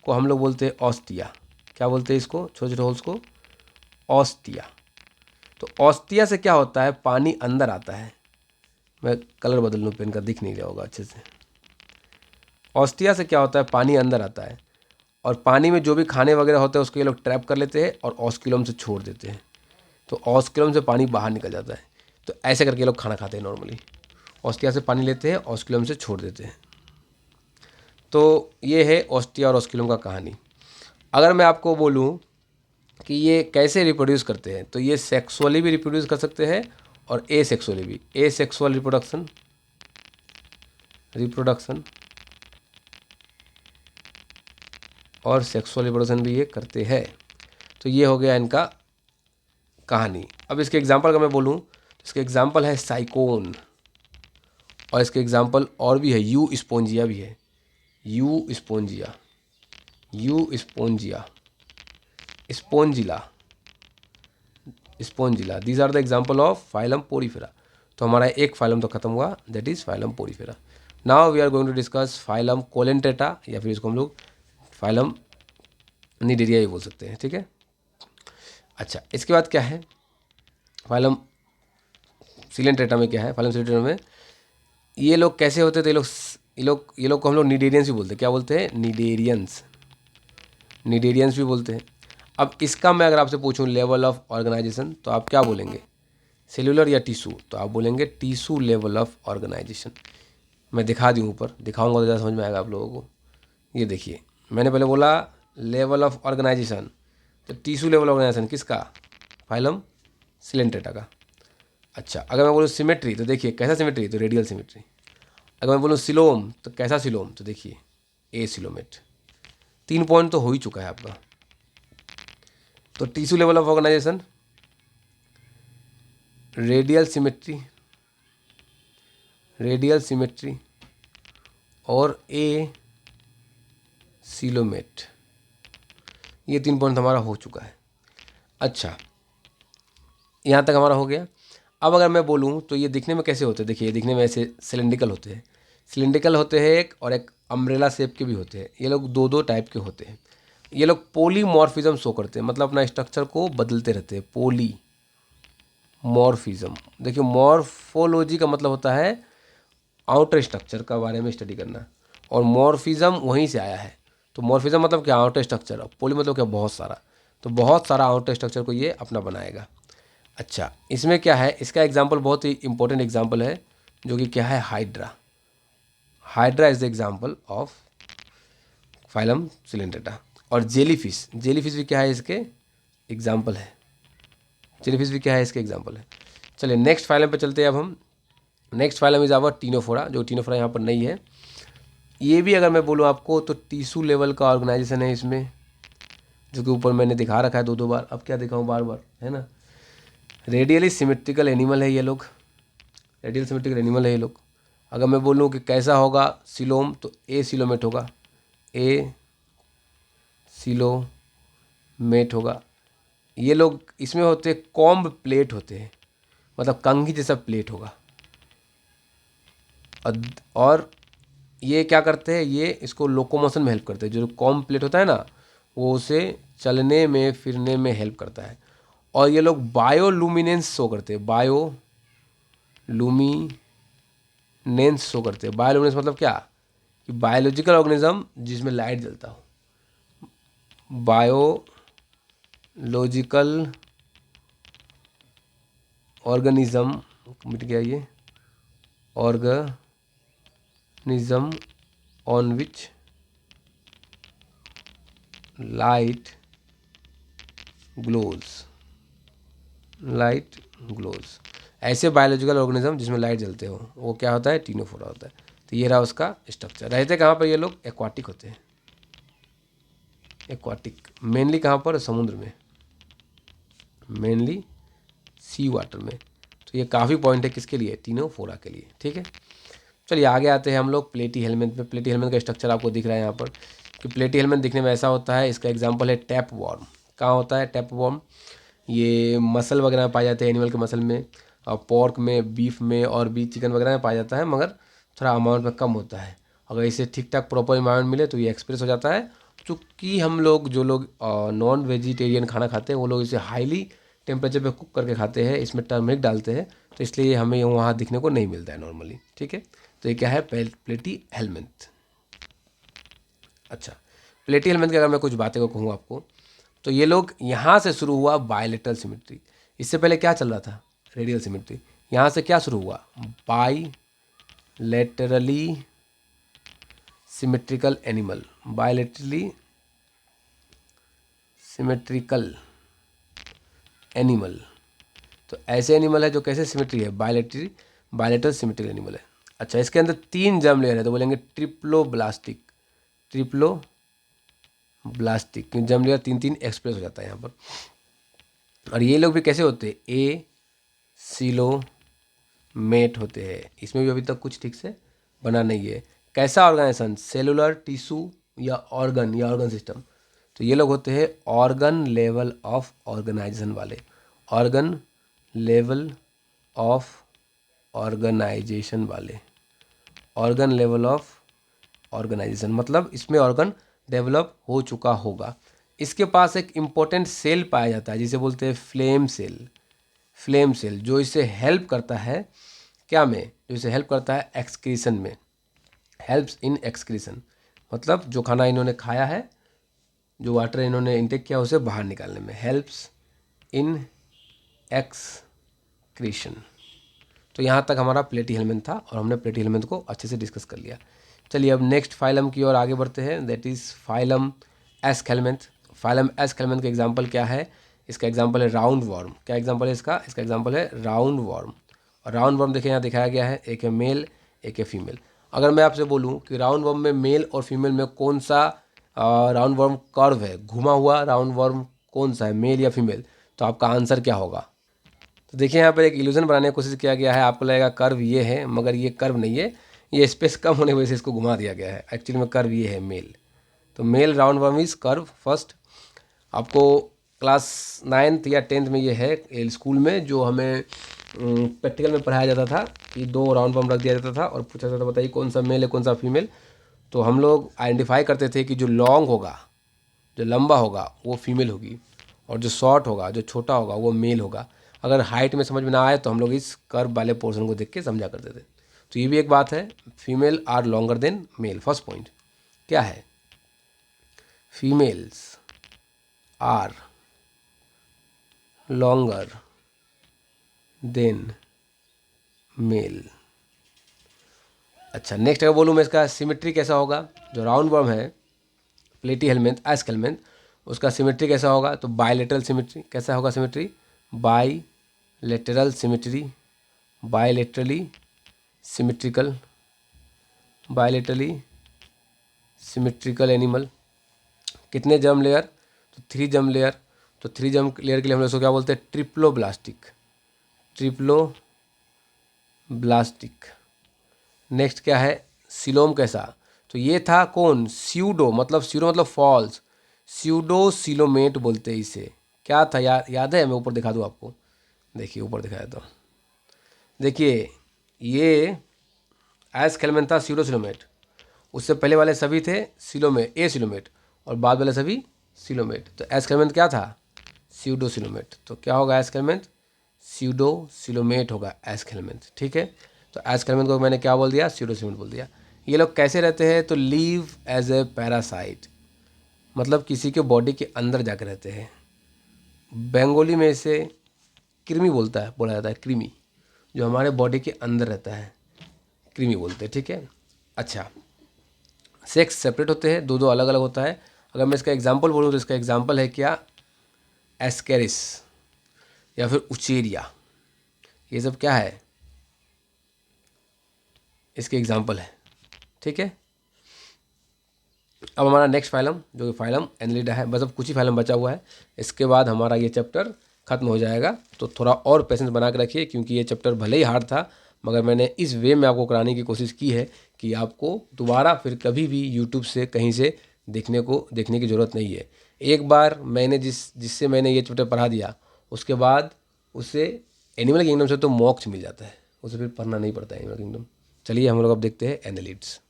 को हम लोग बोलते हैं ऑस्टिया। क्या बोलते हैं इसको, छोटे छोटे होल्स को ऑस्टिया। तो ऑस्टिया से क्या होता है, पानी अंदर आता है। मैं कलर बदल लूँ, पेन का दिख नहीं रहा होगा अच्छे से। ऑस्टिया से क्या होता है, पानी अंदर आता है, और पानी में जो भी खाने वगैरह होते हैं उसको ये लोग ट्रैप कर लेते हैं और ऑस्क्यूलम से छोड़ देते हैं। तो ऑस्क्यूलम से पानी बाहर निकल जाता है। तो ऐसे करके ये लोग खाना खाते हैं नॉर्मली। ऑस्टिया से पानी लेते हैं, ऑस्क्यूलम से छोड़ देते हैं। तो ये है ऑस्टिया और ऑस्क्यूलम का कहानी। अगर मैं आपको बोलूँ कि ये कैसे रिप्रोड्यूस करते हैं, तो ये सेक्सुअली भी रिप्रोड्यूस कर सकते हैं और ए सेक्सुअली भी। ए सेक्सुअल रिप्रोडक्शन और सेक्सुअल रिप्रोडक्शन भी ये करते हैं। तो ये हो गया इनका कहानी। अब इसके एग्जांपल का मैं बोलूँ तो इसके एग्जांपल है साइकोन, और इसके एग्जांपल और भी है, यू स्पोंजिया भी है, euspongia, spongilla. These are the example of phylum porifera. तो हमारा एक फाइलम तो खत्म हुआ, that is phylum porifera. Now we are going to discuss phylum coelenterata, या फिर इसको हम लोग फाइलम निडेरिया भी बोल सकते हैं, ठीक है। अच्छा, इसके बाद क्या है, फाइलम सिलेंट्रेटा में क्या है, फाइलम सिलेंट्रेटा में ये लोग कैसे होते थे, ये लोग को हम लोग निडेरियंस भी बोलते हैं। क्या बोलते हैं, निडेरियंस भी बोलते हैं। अब इसका मैं अगर आपसे पूछूं लेवल ऑफ ऑर्गेनाइजेशन, तो आप क्या बोलेंगे, सेल्यूलर या टिश्यू, तो आप बोलेंगे टिश्यू लेवल ऑफ ऑर्गेनाइजेशन। मैं दिखा दूँ, ऊपर दिखाऊंगा तो ज़्यादा समझ में आएगा आप लोगों को। ये देखिए, मैंने पहले बोला लेवल ऑफ ऑर्गेनाइजेशन, तो टिश्यू लेवल ऑर्गेनाइजेशन किसका, फाइलम सिलेंट्रेटा का। अच्छा, अगर मैं बोलूँ सिमेट्री, तो देखिए कैसा सिमेट्री, तो रेडियल सिमेट्री। अगर मैं बोलूँ सिलोम, तो कैसा सिलोम, तो देखिए ए सिलोमेट। 3 पॉइंट तो हो ही चुका है आपका। तो tissue level of organisation, radial symmetry और ए सिलोमेट, ये 3 पॉइंट हमारा हो चुका है। अच्छा, यहाँ तक हमारा हो गया। अब अगर मैं बोलूँ तो ये दिखने में कैसे होते हैं, देखिए ये दिखने में ऐसे सिलेंड्रिकल होते हैं एक, और एक अम्ब्रेला शेप के भी होते हैं। ये लोग 2-2 टाइप के होते हैं। ये लोग पोलीमॉर्फिज्म शो करते हैं, मतलब अपना स्ट्रक्चर को बदलते रहते हैं, पोलीमॉर्फिज्म। देखिए मॉर्फोलॉजी का मतलब होता है आउटर स्ट्रक्चर का बारे में स्टडी करना, और मॉर्फिज्म वहीं से आया है। तो मॉर्फिज्म मतलब क्या, आउटर स्ट्रक्चर, और पोली मतलब क्या, बहुत सारा। तो बहुत सारा आउटर स्ट्रक्चर को ये अपना बनाएगा। अच्छा, इसमें क्या है, इसका एग्जाम्पल बहुत ही इंपॉर्टेंट एग्जाम्पल है, जो कि क्या है, hydra is the example of phylum Coelenterata. और जेलीफिश भी क्या है, इसके एग्जाम्पल है। चलिए नेक्स्ट फाइलम पे चलते हैं अब हम। Next phylum is our ctenophora, जो टीनोफोरा यहाँ पर नहीं है। ये भी अगर मैं बोलूँ आपको तो टिश्यू लेवल का ऑर्गेनाइजेशन है इसमें, जिसके ऊपर मैंने दिखा रखा है 2-2 बार, अब क्या दिखाऊं बार बार, है ना। रेडियली सिमेट्रिकल एनिमल है ये लोग, रेडियल सिमेट्रिकल एनिमल है ये लोग। अगर मैं बोलूँ कि कैसा होगा सिलोम, तो ए सिलोमेट होगा, ए सिलोमेट होगा। ये लोग इसमें होते हैं कॉम्ब प्लेट होते हैं, मतलब कंघी जैसा प्लेट होगा। और ये क्या करते हैं, ये इसको लोकोमोशन में हेल्प करते हैं। जो कॉम्ब प्लेट होता है ना, वो उसे चलने में फिरने में हेल्प करता है। और ये लोग बायोलुमिनेंस शो करते हैं, बायोलुमिनेंस शो करते हैं। बायोलुमिनेंस मतलब क्या, कि बायोलॉजिकल ऑर्गेनिज्म जिसमें लाइट जलता हो, बायोलॉजिकल ऑर्गेनिज्म, मिट गया ये, organism on which light glows, light glows. ऐसे बायोलॉजिकल ऑर्गेनिज्म जिसमें लाइट जलते हो वो क्या होता है, टीनोफोरा होता है। तो ये रहा उसका स्ट्रक्चर। रहते कहाँ पर ये लोग, एक्वाटिक होते हैं, एक्वाटिक मेनली कहाँ पर, समुद्र में, मेनली सी वाटर में। तो ये काफ़ी पॉइंट है किसके लिए, टीनोफोरा के लिए, ठीक है। चलिए आगे आते हैं हम लोग प्लेटी हेलमेट में। प्लेटी हेलमेट का स्ट्रक्चर आपको दिख रहा है यहाँ पर, कि प्लेटी हेलमेट दिखने में ऐसा होता है। इसका एग्जांपल है टैप वॉर्म। कहाँ होता है टैप वॉर्म, ये मसल वगैरह में पाए जाते हैं, एनिमल के मसल में, और पोर्क में, बीफ में और भी चिकन वगैरह में पाया जाता है, मगर थोड़ा अमाउंट में कम होता है। अगर इसे ठीक ठाक प्रॉपर इन्वायरमेंट मिले तो ये एक्सप्रेस हो जाता है। चूँकि हम लोग जो लोग नॉन वेजिटेरियन खाना खाते हैं वो लोग इसे हाईली टेम्परेचर पे कुक करके खाते हैं, इसमें टर्मरिक डालते हैं, तो इसलिए हमें वहाँ दिखने को नहीं मिलता है नॉर्मली, ठीक है। तो ये क्या है, प्लेटी हेलमेट। अच्छा, प्लेटी हेलमेट की अगर मैं कुछ बातें को कहूँ आपको, तो ये लोग यहाँ से शुरू हुआ बायलेटरल सिमेट्री। इससे पहले क्या चल रहा था, रेडियल सिमेट्री। यहाँ से क्या शुरू हुआ, bilaterally symmetrical animal, bilaterally symmetrical animal. तो ऐसे एनिमल है जो कैसे सिमेट्री है, बायलेटरल सिमेट्रिकल एनिमल है। अच्छा, इसके अंदर 3 जर्म लेयर है, तो बोलेंगे ट्रिप्लोब्लास्टिक, ट्रिप्लोब्लास्टिक, क्योंकि जर्म लेयर 3 एक्सप्रेस हो जाता है यहाँ पर। और ये लोग भी कैसे होते हैं, ए सिलोमेट होते हैं। इसमें भी अभी तक कुछ ठीक से बना नहीं है। कैसा ऑर्गेनाइजेशन, सेलुलर, टिश्यू या ऑर्गन सिस्टम। तो ये लोग होते हैं ऑर्गन लेवल ऑफ ऑर्गेनाइजेशन वाले, ऑर्गन लेवल ऑफ ऑर्गेनाइजेशन वाले, ऑर्गन लेवल ऑफ ऑर्गेनाइजेशन मतलब इसमें ऑर्गन डेवलप हो चुका होगा। इसके पास एक इम्पोर्टेंट सेल पाया जाता है जिसे बोलते हैं फ्लेम सेल, फ्लेम सेल, जो इसे हेल्प करता है क्या में, जो इसे हेल्प करता है एक्सक्रीशन में, हेल्प्स इन एक्सक्रीशन, मतलब जो खाना इन्होंने खाया है, जो वाटर इन्होंने इंटेक किया उसे बाहर निकालने में, हेल्प्स इन एक्सक्रीशन। तो यहाँ तक हमारा प्लेटी हेलमेट था और हमने प्लेटी हेलमेट को अच्छे से डिस्कस कर लिया। चलिए अब नेक्स्ट फाइलम की ओर आगे बढ़ते हैं, दैट इज़ फाइलम एस्केलमेंथ। फाइलम एस्केलमेंथ का एग्जांपल क्या है, इसका एग्जांपल है राउंड वर्म। क्या एग्जांपल है इसका, इसका एग्जांपल है राउंड वर्म। और राउंड वर्म देखिए यहाँ दिखाया गया है, एक है मेल एक है फीमेल। अगर मैं आपसे बोलूँ कि राउंड वर्म में मेल और फीमेल में कौन सा राउंड वर्म कर्व है, घुमा हुआ राउंड वर्म कौन सा है, मेल या फीमेल, तो आपका आंसर क्या होगा। तो देखिए यहाँ पर एक इल्यूजन बनाने की कोशिश किया गया है, आपको लगेगा कर्व ये है, मगर ये कर्व नहीं है, ये स्पेस कम होने की वजह से इसको घुमा दिया गया है। एक्चुअली में कर्व ये है मेल। तो male round worm is curve first. आपको क्लास 9th या 10th में ये है स्कूल में, जो हमें प्रैक्टिकल में पढ़ाया जाता था कि 2 राउंड वर्म रख दिया जाता था और पूछा जाता था बताइए कौन सा मेल है कौन सा फीमेल। तो हम लोग आइडेंटिफाई करते थे कि जो लॉन्ग होगा, जो लंबा होगा वो फीमेल होगी, और जो शॉर्ट होगा, जो छोटा होगा वो मेल होगा। अगर हाइट में समझ में ना आए तो हम लोग इस कर्व वाले पोर्शन को देख के समझा करते थे। तो ये भी एक बात है, female are longer than male. First point क्या है, females are longer than male. अच्छा, नेक्स्ट अगर बोलूँ मैं इसका सिमेट्री कैसा होगा, जो राउंड वर्म है प्लेटी हेलमेट एस्केलमेंथ, उसका सिमेट्री कैसा होगा, तो बायलेटरल सिमेट्री। कैसा होगा symmetry, bilateral symmetry, bilaterally symmetrical, bilaterally symmetrical animal. कितने जर्म लेयर, तो 3 जर्म लेयर, तो 3 जर्म लेयर के लिए हम लोग इसको क्या बोलते हैं, ट्रिप्लोब्लास्टिक, ट्रिप्लोब्लास्टिक। नेक्स्ट क्या है, सिलोम कैसा, तो ये था कौन, स्यूडो मतलब फॉल्स, स्यूडो सिलोमेट बोलते हैं इसे। क्या था याद है, मैं ऊपर दिखा दूँ आपको, देखिए ऊपर दिखाया तो देखिए ये एस्केलमेन था स्यूडो सिलोमेट, उससे पहले वाले सभी थे सिलोमेट, ए सिलोमेट, और बाद वाले सभी सिलोमेट। तो एस्केलमेन क्या था, स्यूडो सिलोमेट। तो क्या होगा एस्केलमेन, स्यूडो सिलोमेट होगा एस्केलमेन, ठीक है। तो एस्केलमेन को मैंने क्या बोल दिया, स्यूडो सिलोमेट बोल दिया। ये लोग कैसे रहते हैं, तो लीव एज ए पैरासाइट, मतलब किसी के बॉडी के अंदर जाकर रहते हैं। बंगाली में इसे कृमि बोला जाता है, कृमि, जो हमारे बॉडी के अंदर रहता है, कृमि बोलते हैं, ठीक है। अच्छा, सेक्स सेपरेट होते हैं, दो अलग अलग होता है। अगर मैं इसका एग्जांपल बोलूँ तो इसका एग्जांपल है क्या, एस्केरिस या फिर उचेरिया, ये सब क्या है, इसके एग्जांपल है, ठीक है। अब हमारा नेक्स्ट फाइलम जो कि फाइलम एनेलिडा है, बस अब कुछ ही फाइलम बचा हुआ है, इसके बाद हमारा ये चैप्टर खत्म हो जाएगा। तो थोड़ा और पेशेंस बना के रखिए, क्योंकि ये चैप्टर भले ही हार्ड था, मगर मैंने इस वे में आपको कराने की कोशिश की है कि आपको दोबारा फिर कभी भी यूट्यूब से कहीं से देखने की ज़रूरत नहीं है। एक बार मैंने जिससे मैंने ये चैप्टर पढ़ा दिया, उसके बाद उसे एनिमल किंगडम से तो मोक्ष मिल जाता है, उसे फिर पढ़ना नहीं पड़ता है एनिमल किंगडम। चलिए हम लोग अब देखते हैं एनालिड्स।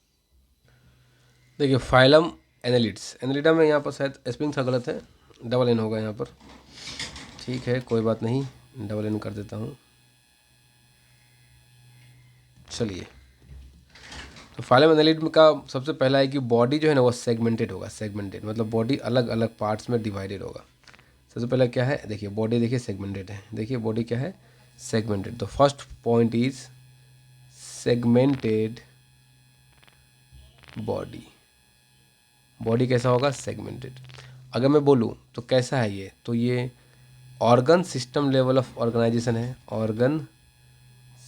देखिए फाइलम एनालिड्स, एनालिडा में यहाँ पर शायद स्पेलिंग था गलत है, डबल एन होगा यहाँ पर, ठीक है कोई बात नहीं, डबल एन कर देता हूँ। चलिए, तो फाइलम एनालिड का सबसे पहला है कि बॉडी जो है ना वो सेगमेंटेड होगा, सेगमेंटेड मतलब बॉडी अलग अलग पार्ट्स में डिवाइडेड होगा। सबसे पहला क्या है, देखिए बॉडी, देखिए सेगमेंटेड है, देखिए बॉडी क्या है, segmented. The first point is segmented body, body कैसा होगा, सेगमेंटेड। अगर मैं बोलूँ तो कैसा है ये, तो ये organ system level of organisation है, organ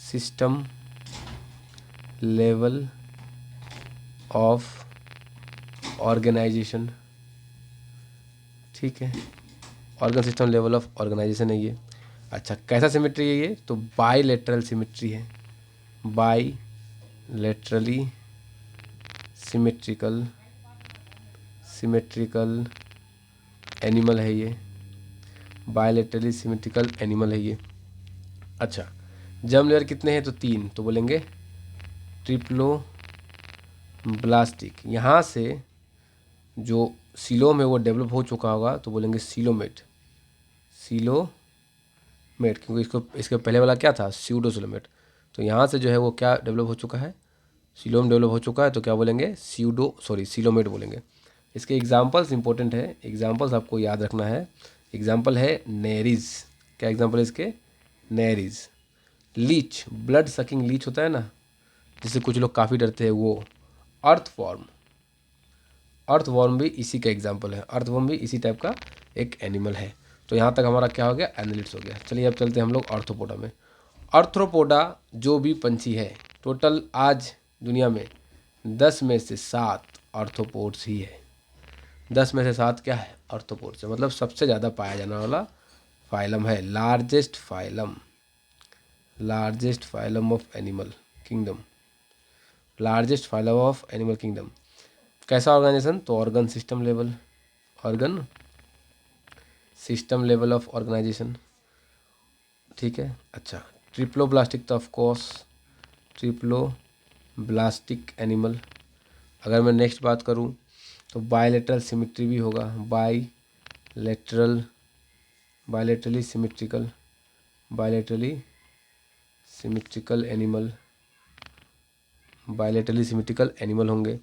system level of organisation, ठीक है, organ system level of organisation है ये। अच्छा, कैसा सिमेट्री है ये, तो बाईलेटरल सिमेट्री है, बाईलेटरली सिमेट्रिकल एनिमल है ये, बायोलेटरली सिमेट्रिकल एनिमल है ये। अच्छा, जर्म लेयर कितने हैं, तो 3, तो बोलेंगे ट्रिप्लोब्लास्टिक। यहाँ से जो सीलोम है वो डेवलप हो चुका होगा, तो बोलेंगे सीलोमेट, क्योंकि इसके पहले वाला क्या था, स्यूडोसिलोमेट। तो यहाँ से जो है वो क्या डेवलप हो चुका है, सीलोम डेवलप हो चुका है, तो क्या बोलेंगे, सीलोमेट बोलेंगे। इसके एग्जाम्पल्स इंपॉर्टेंट है, एग्जाम्पल्स आपको याद रखना है। एग्जाम्पल है नेरीज, क्या एग्जाम्पल है इसके, Nereis. Leech, blood sucking leech होता है ना, जिससे कुछ लोग काफ़ी डरते हैं, वो। अर्थवॉर्म भी इसी का एग्जाम्पल है, अर्थवॉर्म भी इसी टाइप का एक एनिमल है। तो यहाँ तक हमारा क्या हो गया, एनालिड्स हो गया। चलिए अब चलते हैं हम लोग आर्थ्रोपोडा में। आर्थ्रोपोडा जो भी पंछी है, टोटल आज दुनिया में 10 में से 7 आर्थ्रोपोड्स ही है, 10 में से 7 क्या है, आर्थ्रोपोड्स है, मतलब सबसे ज़्यादा पाया जाने वाला फाइलम है, largest phylum of animal kingdom, largest phylum of animal kingdom. कैसा ऑर्गेनाइजेशन, तो organ system level of organisation, ठीक है। अच्छा, ट्रिप्लोब्लास्टिक, तो ऑफ कोर्स ट्रिप्लोब्लास्टिक एनिमल। अगर मैं नेक्स्ट बात करूं तो बायलेटरल सिमेट्री भी होगा, बायलेटरली सिमेट्रिकल एनिमल होंगे।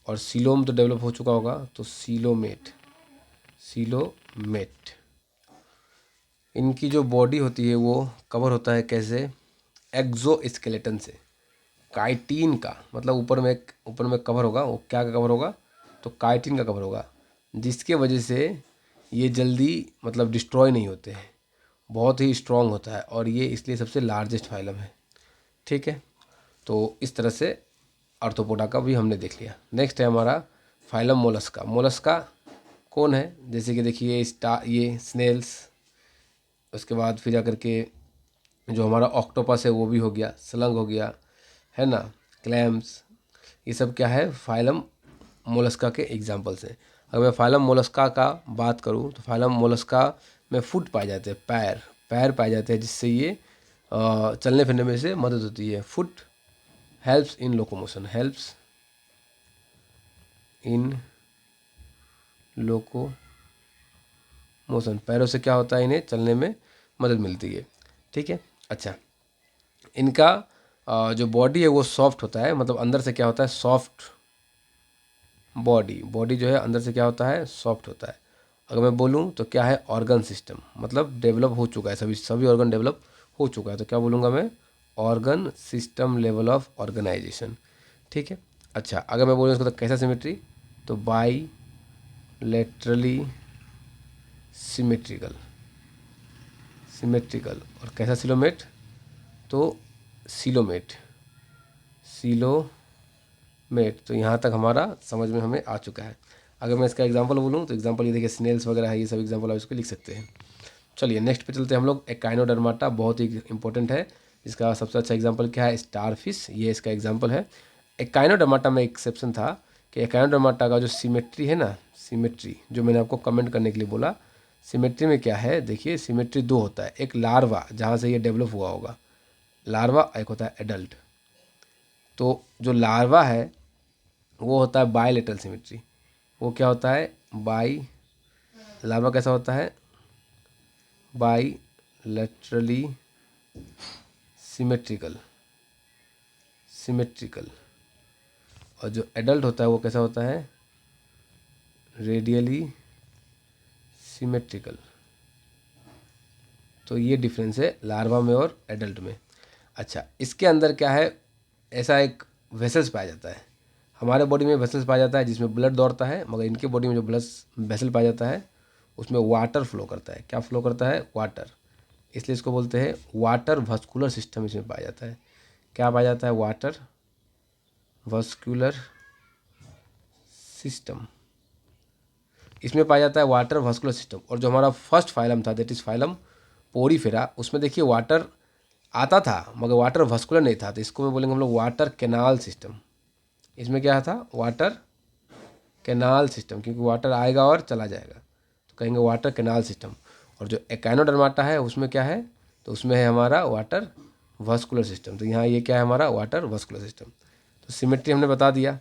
और सीलोम तो डेवलप हो चुका होगा, तो सीलोमेट। इनकी जो बॉडी होती है वो कवर होता है कैसे, एक्सोस्केलेटन से, काइटिन का, मतलब ऊपर में कवर होगा, वो क्या का कवर होगा, तो काइटिन का कवर होगा, जिसके वजह से ये जल्दी मतलब डिस्ट्रॉय नहीं होते हैं, बहुत ही स्ट्रॉन्ग होता है, और ये इसलिए सबसे लार्जेस्ट फाइलम है, ठीक है। तो इस तरह से आर्थ्रोपोडा का भी हमने देख लिया। नेक्स्ट है हमारा फाइलम मोलस्का। कौन है, जैसे कि देखिए ये स्नेल्स, उसके बाद फिर जाकर के जो हमारा ऑक्टोपस है वो भी हो गया, स्लंग हो गया, है ना, क्लैम्स, ये सब क्या है, फाइलम मोलस्का के एग्जाम्पल्स हैं। अगर मैं फाइलम मोलस्का का बात करूँ तो फाइलम मोलस्का में फुट पाए जाते हैं, पैर पैर पाए जाते हैं, जिससे ये चलने फिरने में से मदद होती है। Foot helps in locomotion, helps in locomotion, पैरों से क्या होता है, इन्हें चलने में मदद मिलती है। ठीक है, अच्छा, इनका जो बॉडी है वो सॉफ्ट होता है, मतलब अंदर से क्या होता है, सॉफ्ट बॉडी जो है अंदर से क्या होता है, सॉफ्ट होता है। अगर मैं बोलूँ तो क्या है, ऑर्गन सिस्टम, मतलब डेवलप हो चुका है, सभी ऑर्गन डेवलप हो चुका है, तो क्या बोलूँगा मैं, organ system level of organisation. ठीक है, अच्छा, अगर मैं बोलूँ इसको तो कैसा सिमेट्री, तो बाई लेटरली सिमेट्रिकल, और कैसा सिलोमेट, तो सिलोमेट, तो यहाँ तक हमारा समझ में हमें आ चुका है। अगर मैं इसका एग्जांपल बोलूँ तो एग्जांपल ये देखिए, स्नेल्स वगैरह है, ये सब एग्जांपल आप इसको लिख सकते हैं। चलिए नेक्स्ट पे चलते हैं हम लोग। एकाइनोडर्माटा बहुत ही इंपॉर्टेंट है, इसका सबसे अच्छा एग्जांपल क्या है, स्टारफिश, ये इसका एग्जांपल है। एकाइनोडर्माटा में एक्सेप्शन था कि एकाइनोडर्माटा का जो सिमेट्री है ना, सिमेट्री जो मैंने आपको कमेंट करने के लिए बोला, सिमेट्री में क्या है, देखिए सिमेट्री दो होता है, एक लार्वा जहाँ से ये डेवलप हुआ होगा, लार्वा, एक होता है एडल्ट। तो जो लार्वा है वो होता है बायलेटरल सिमेट्री, वो क्या होता है, लार्वा कैसा होता है, बाईलेटरली सिमेट्रिकल, और जो एडल्ट होता है वो कैसा होता है, रेडियली सिमेट्रिकल। तो ये डिफरेंस है लार्वा में और एडल्ट में। अच्छा, इसके अंदर क्या है, ऐसा एक वेसल्स पाया जाता है, हमारे बॉडी में वेसल्स पाया जाता है जिसमें ब्लड दौड़ता है, मगर इनके बॉडी में जो ब्लड वेसल पाया जाता है उसमें वाटर फ्लो करता है। क्या फ्लो करता है, वाटर, इसलिए इसको बोलते हैं वाटर वस्कुलर सिस्टम, इसमें पाया जाता है। क्या पाया जाता है, वाटर वस्कुलर सिस्टम, इसमें पाया जाता है वाटर वस्कुलर सिस्टम। और जो हमारा फर्स्ट फाइलम था, दैट इज फाइलम पोरीफेरा, उसमें देखिए वाटर आता था मगर वाटर वस्कुलर नहीं था, तो इसको मैं बोलेंगे हम लोग वाटर कैनाल सिस्टम। इसमें क्या था, वाटर कैनाल सिस्टम, क्योंकि वाटर आएगा और चला जाएगा, तो कहेंगे वाटर कैनाल सिस्टम। और जो एकाइनोडर्माटा है उसमें क्या है, तो उसमें है हमारा वाटर वस्कुलर सिस्टम। तो यहाँ ये क्या है, हमारा वाटर वस्कुलर सिस्टम। तो सिमेट्री हमने बता दिया,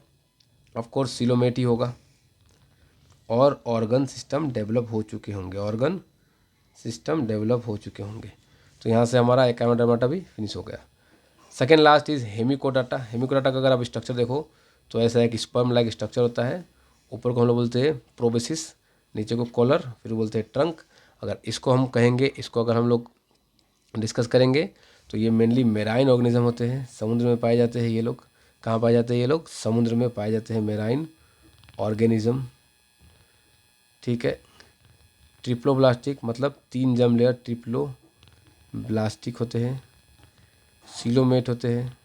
ऑफ कोर्स सिलोमेट ही होगा। और ऑर्गन सिस्टम डेवलप हो चुके होंगे, ऑर्गन सिस्टम डेवलप हो चुके होंगे। तो यहाँ से हमारा एकाइनोडर्माटा भी फिनिश हो गया। Second last is hemichordata. Hemichordata का अगर आप स्ट्रक्चर देखो तो ऐसा एक स्पर्म लाइक स्ट्रक्चर होता है, ऊपर को हम लोग बोलते हैं प्रोबेसिस, नीचे को कॉलर, फिर बोलते हैं ट्रंक। अगर इसको हम कहेंगे, इसको अगर हम लोग डिस्कस करेंगे तो ये मेनली मेराइन ऑर्गेनिज्म होते हैं, समुद्र में पाए जाते हैं ये लोग। कहाँ पाए जाते हैं ये लोग, समुद्र में पाए जाते हैं मेराइन ऑर्गेनिज्म। ठीक है, ट्रिप्लोब्लास्टिक मतलब 3 जर्म लेयर ट्रिप्लोब्लास्टिक होते हैं। सीलोमेट होते हैं,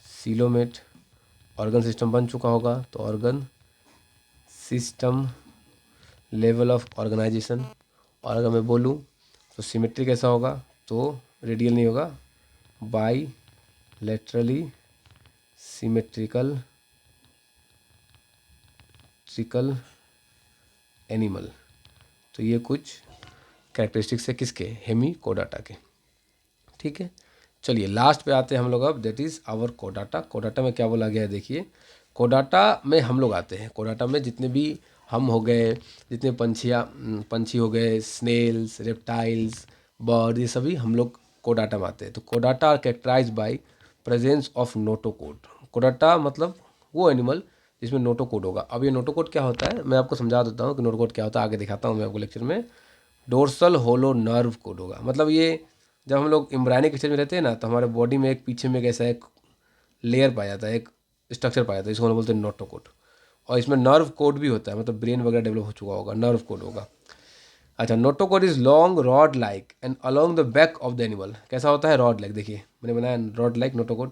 सीलोमेट। ऑर्गन सिस्टम बन चुका होगा तो organ system level of organisation. और अगर मैं बोलूँ तो सिमेट्री कैसा होगा, तो रेडियल नहीं होगा, बाई लेटरली सिमेट्रिकल एनिमल। तो ये कुछ कैरेक्टरिस्टिक्स है किसके, हेमिकोडाटा के। ठीक है, चलिए लास्ट पे आते हैं हम लोग अब, दैट इज़ आवर कोडाटा। कोडाटा में क्या बोला गया है, देखिए कोडाटा में हम लोग आते हैं। कोडाटा में जितने भी हम हो गए, जितने पंछी हो गए, स्नेल्स, रेप्टाइल्स, बर्ड, ये सभी हम लोग कोडाटा में आते हैं। तो कोडाटा are characterise by presence of notochord. कोडाटा मतलब वो एनिमल जिसमें नोटोकोड होगा। अब ये नोटोकोड क्या होता है, मैं आपको समझा देता हूँ कि नोटोकोड क्या होता है, आगे दिखाता हूँ मैं आपको लेक्चर में। डोर्सल होलो नर्व कोड होगा, मतलब ये जब हम लोग एम्ब्रायनिक स्टेज में रहते हैं ना, तो हमारे बॉडी में एक पीछे में एक ऐसा एक लेयर पाया जाता है, एक स्ट्रक्चर पाया जाता है, इसको हम बोलते हैं नोटोकोड। और इसमें नर्व कोड भी होता है, मतलब ब्रेन वगैरह डेवलप हो चुका होगा, नर्व कोड होगा। अच्छा, notochord is long rod like and along the back of the animal. कैसा होता है, रॉड लाइक। देखिए मैंने बनाया रॉड लाइक नोटोकोड।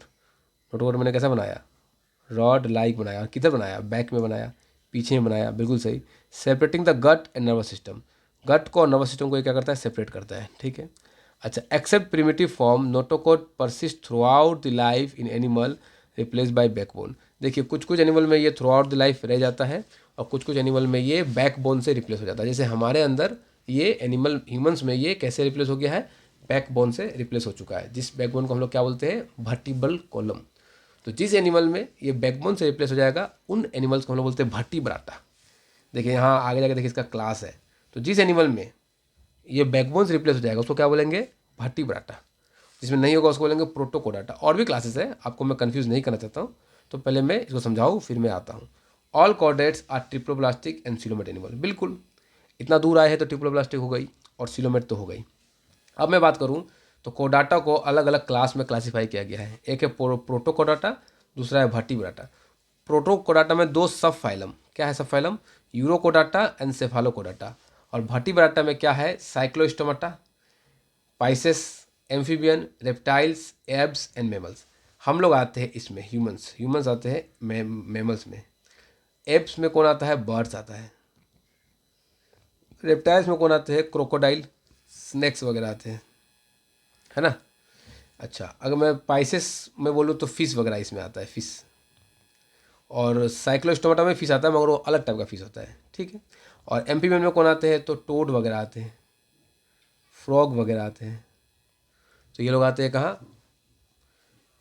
नोटोकोड मैंने कैसा बनाया, रॉड लाइक बनाया। और किधर बनाया, बैक में बनाया, पीछे में बनाया, बिल्कुल सही। Separating the gut and nervous system, gut को और नर्वस सिस्टम को ये क्या करता है, सेपरेट करता है, ठीक है। अच्छा, except primitive form notochord persist throughout the life in animal replace by backbone. देखिए कुछ कुछ एनिमल में ये थ्रू आउट द लाइफ रह जाता है और कुछ कुछ एनिमल में ये बैकबोन से रिप्लेस हो जाता है। जैसे हमारे अंदर ये एनिमल ह्यूमंस में ये कैसे रिप्लेस हो गया है, बैकबोन से रिप्लेस हो चुका है, जिस बैकबोन को हम लोग क्या बोलते हैं, वर्टिब्रल कॉलम। तो जिस एनिमल में ये बैकबोन से रिप्लेस हो जाएगा उन एनिमल्स को हम लोग बोलते हैं वर्टिब्राटा। देखिए यहाँ आगे जाके देखिए इसका क्लास है। तो जिस एनिमल में ये बैकबोन से रिप्लेस हो जाएगा उसको क्या बोलेंगे, वर्टिब्राटा। जिसमें नहीं होगा उसको बोलेंगे प्रोटोकोडाटा। और भी क्लासेस है, आपको मैं कंफ्यूज नहीं करना चाहता हूँ, तो पहले मैं इसको समझाऊँ फिर मैं आता हूँ। All chordates are triploblastic and coelomate animal. बिल्कुल, इतना दूर आए हैं तो ट्रिप्लोब्लास्टिक हो गई और सिलोमेट तो हो गई। अब मैं बात करूँ तो कोडाटा को अलग अलग क्लास में क्लासीफाई किया गया है। एक है प्रोटोकोडाटा, दूसरा है वर्टिब्राटा। प्रोटोकोडाटा में 2 सब फाइलम, क्या है सब फाइलम, यूरोकोडाटा एंड सेफालोकोडाटा। और वर्टिब्राटा में क्या है, Cyclostomata, Pisces, amphibian, reptiles, abs and mammals. हम लोग आते हैं इसमें ह्यूमंस आते हैं मेमल्स में। एब्स में कौन आता है, बर्ड्स आता है। रेप्टाइल्स में कौन आते हैं, क्रोकोडाइल, स्नेक्स वगैरह आते हैं, है ना। अच्छा, अगर मैं पाइसेस में बोलूँ तो फिश वगैरह इसमें आता है, फिश। और साइक्लोस्टोमाटा में फिश आता है मगर वो अलग टाइप का फिश होता है, ठीक है। और एम्फीबियन में कौन आते हैं, तो टोड वगैरह आते हैं, फ्रॉग वगैरह आते हैं। तो ये लोग आते हैं कहाँ,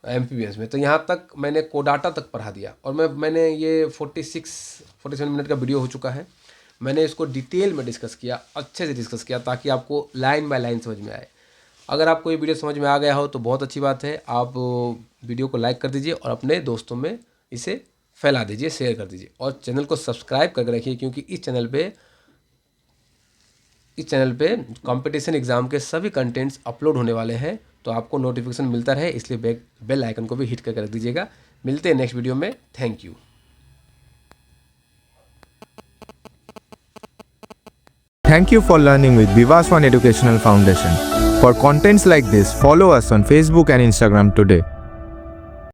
एम्फीबियंस में। तो यहाँ तक मैंने कोडाटा तक पढ़ा दिया और मैंने ये 47 मिनट का वीडियो हो चुका है। मैंने इसको डिटेल में डिस्कस किया, अच्छे से डिस्कस किया, ताकि आपको लाइन बाय लाइन समझ में आए। अगर आपको ये वीडियो समझ में आ गया हो तो बहुत अच्छी बात है। आप वीडियो को लाइक कर दीजिए और अपने दोस्तों में इसे फैला दीजिए, शेयर कर दीजिए और चैनल को सब्सक्राइब करके रखिए, क्योंकि इस चैनल पे कंपटीशन एग्ज़ाम के सभी कंटेंट्स अपलोड होने वाले हैं। तो आपको नोटिफिकेशन मिलता रहे, इसलिए बेल आइकन को भी हिट करके रख दीजिएगा। मिलते हैं नेक्स्ट वीडियो में। Thank you. Thank you for learning with Vivas One Educational Foundation. For contents like this, follow us on Facebook and Instagram today.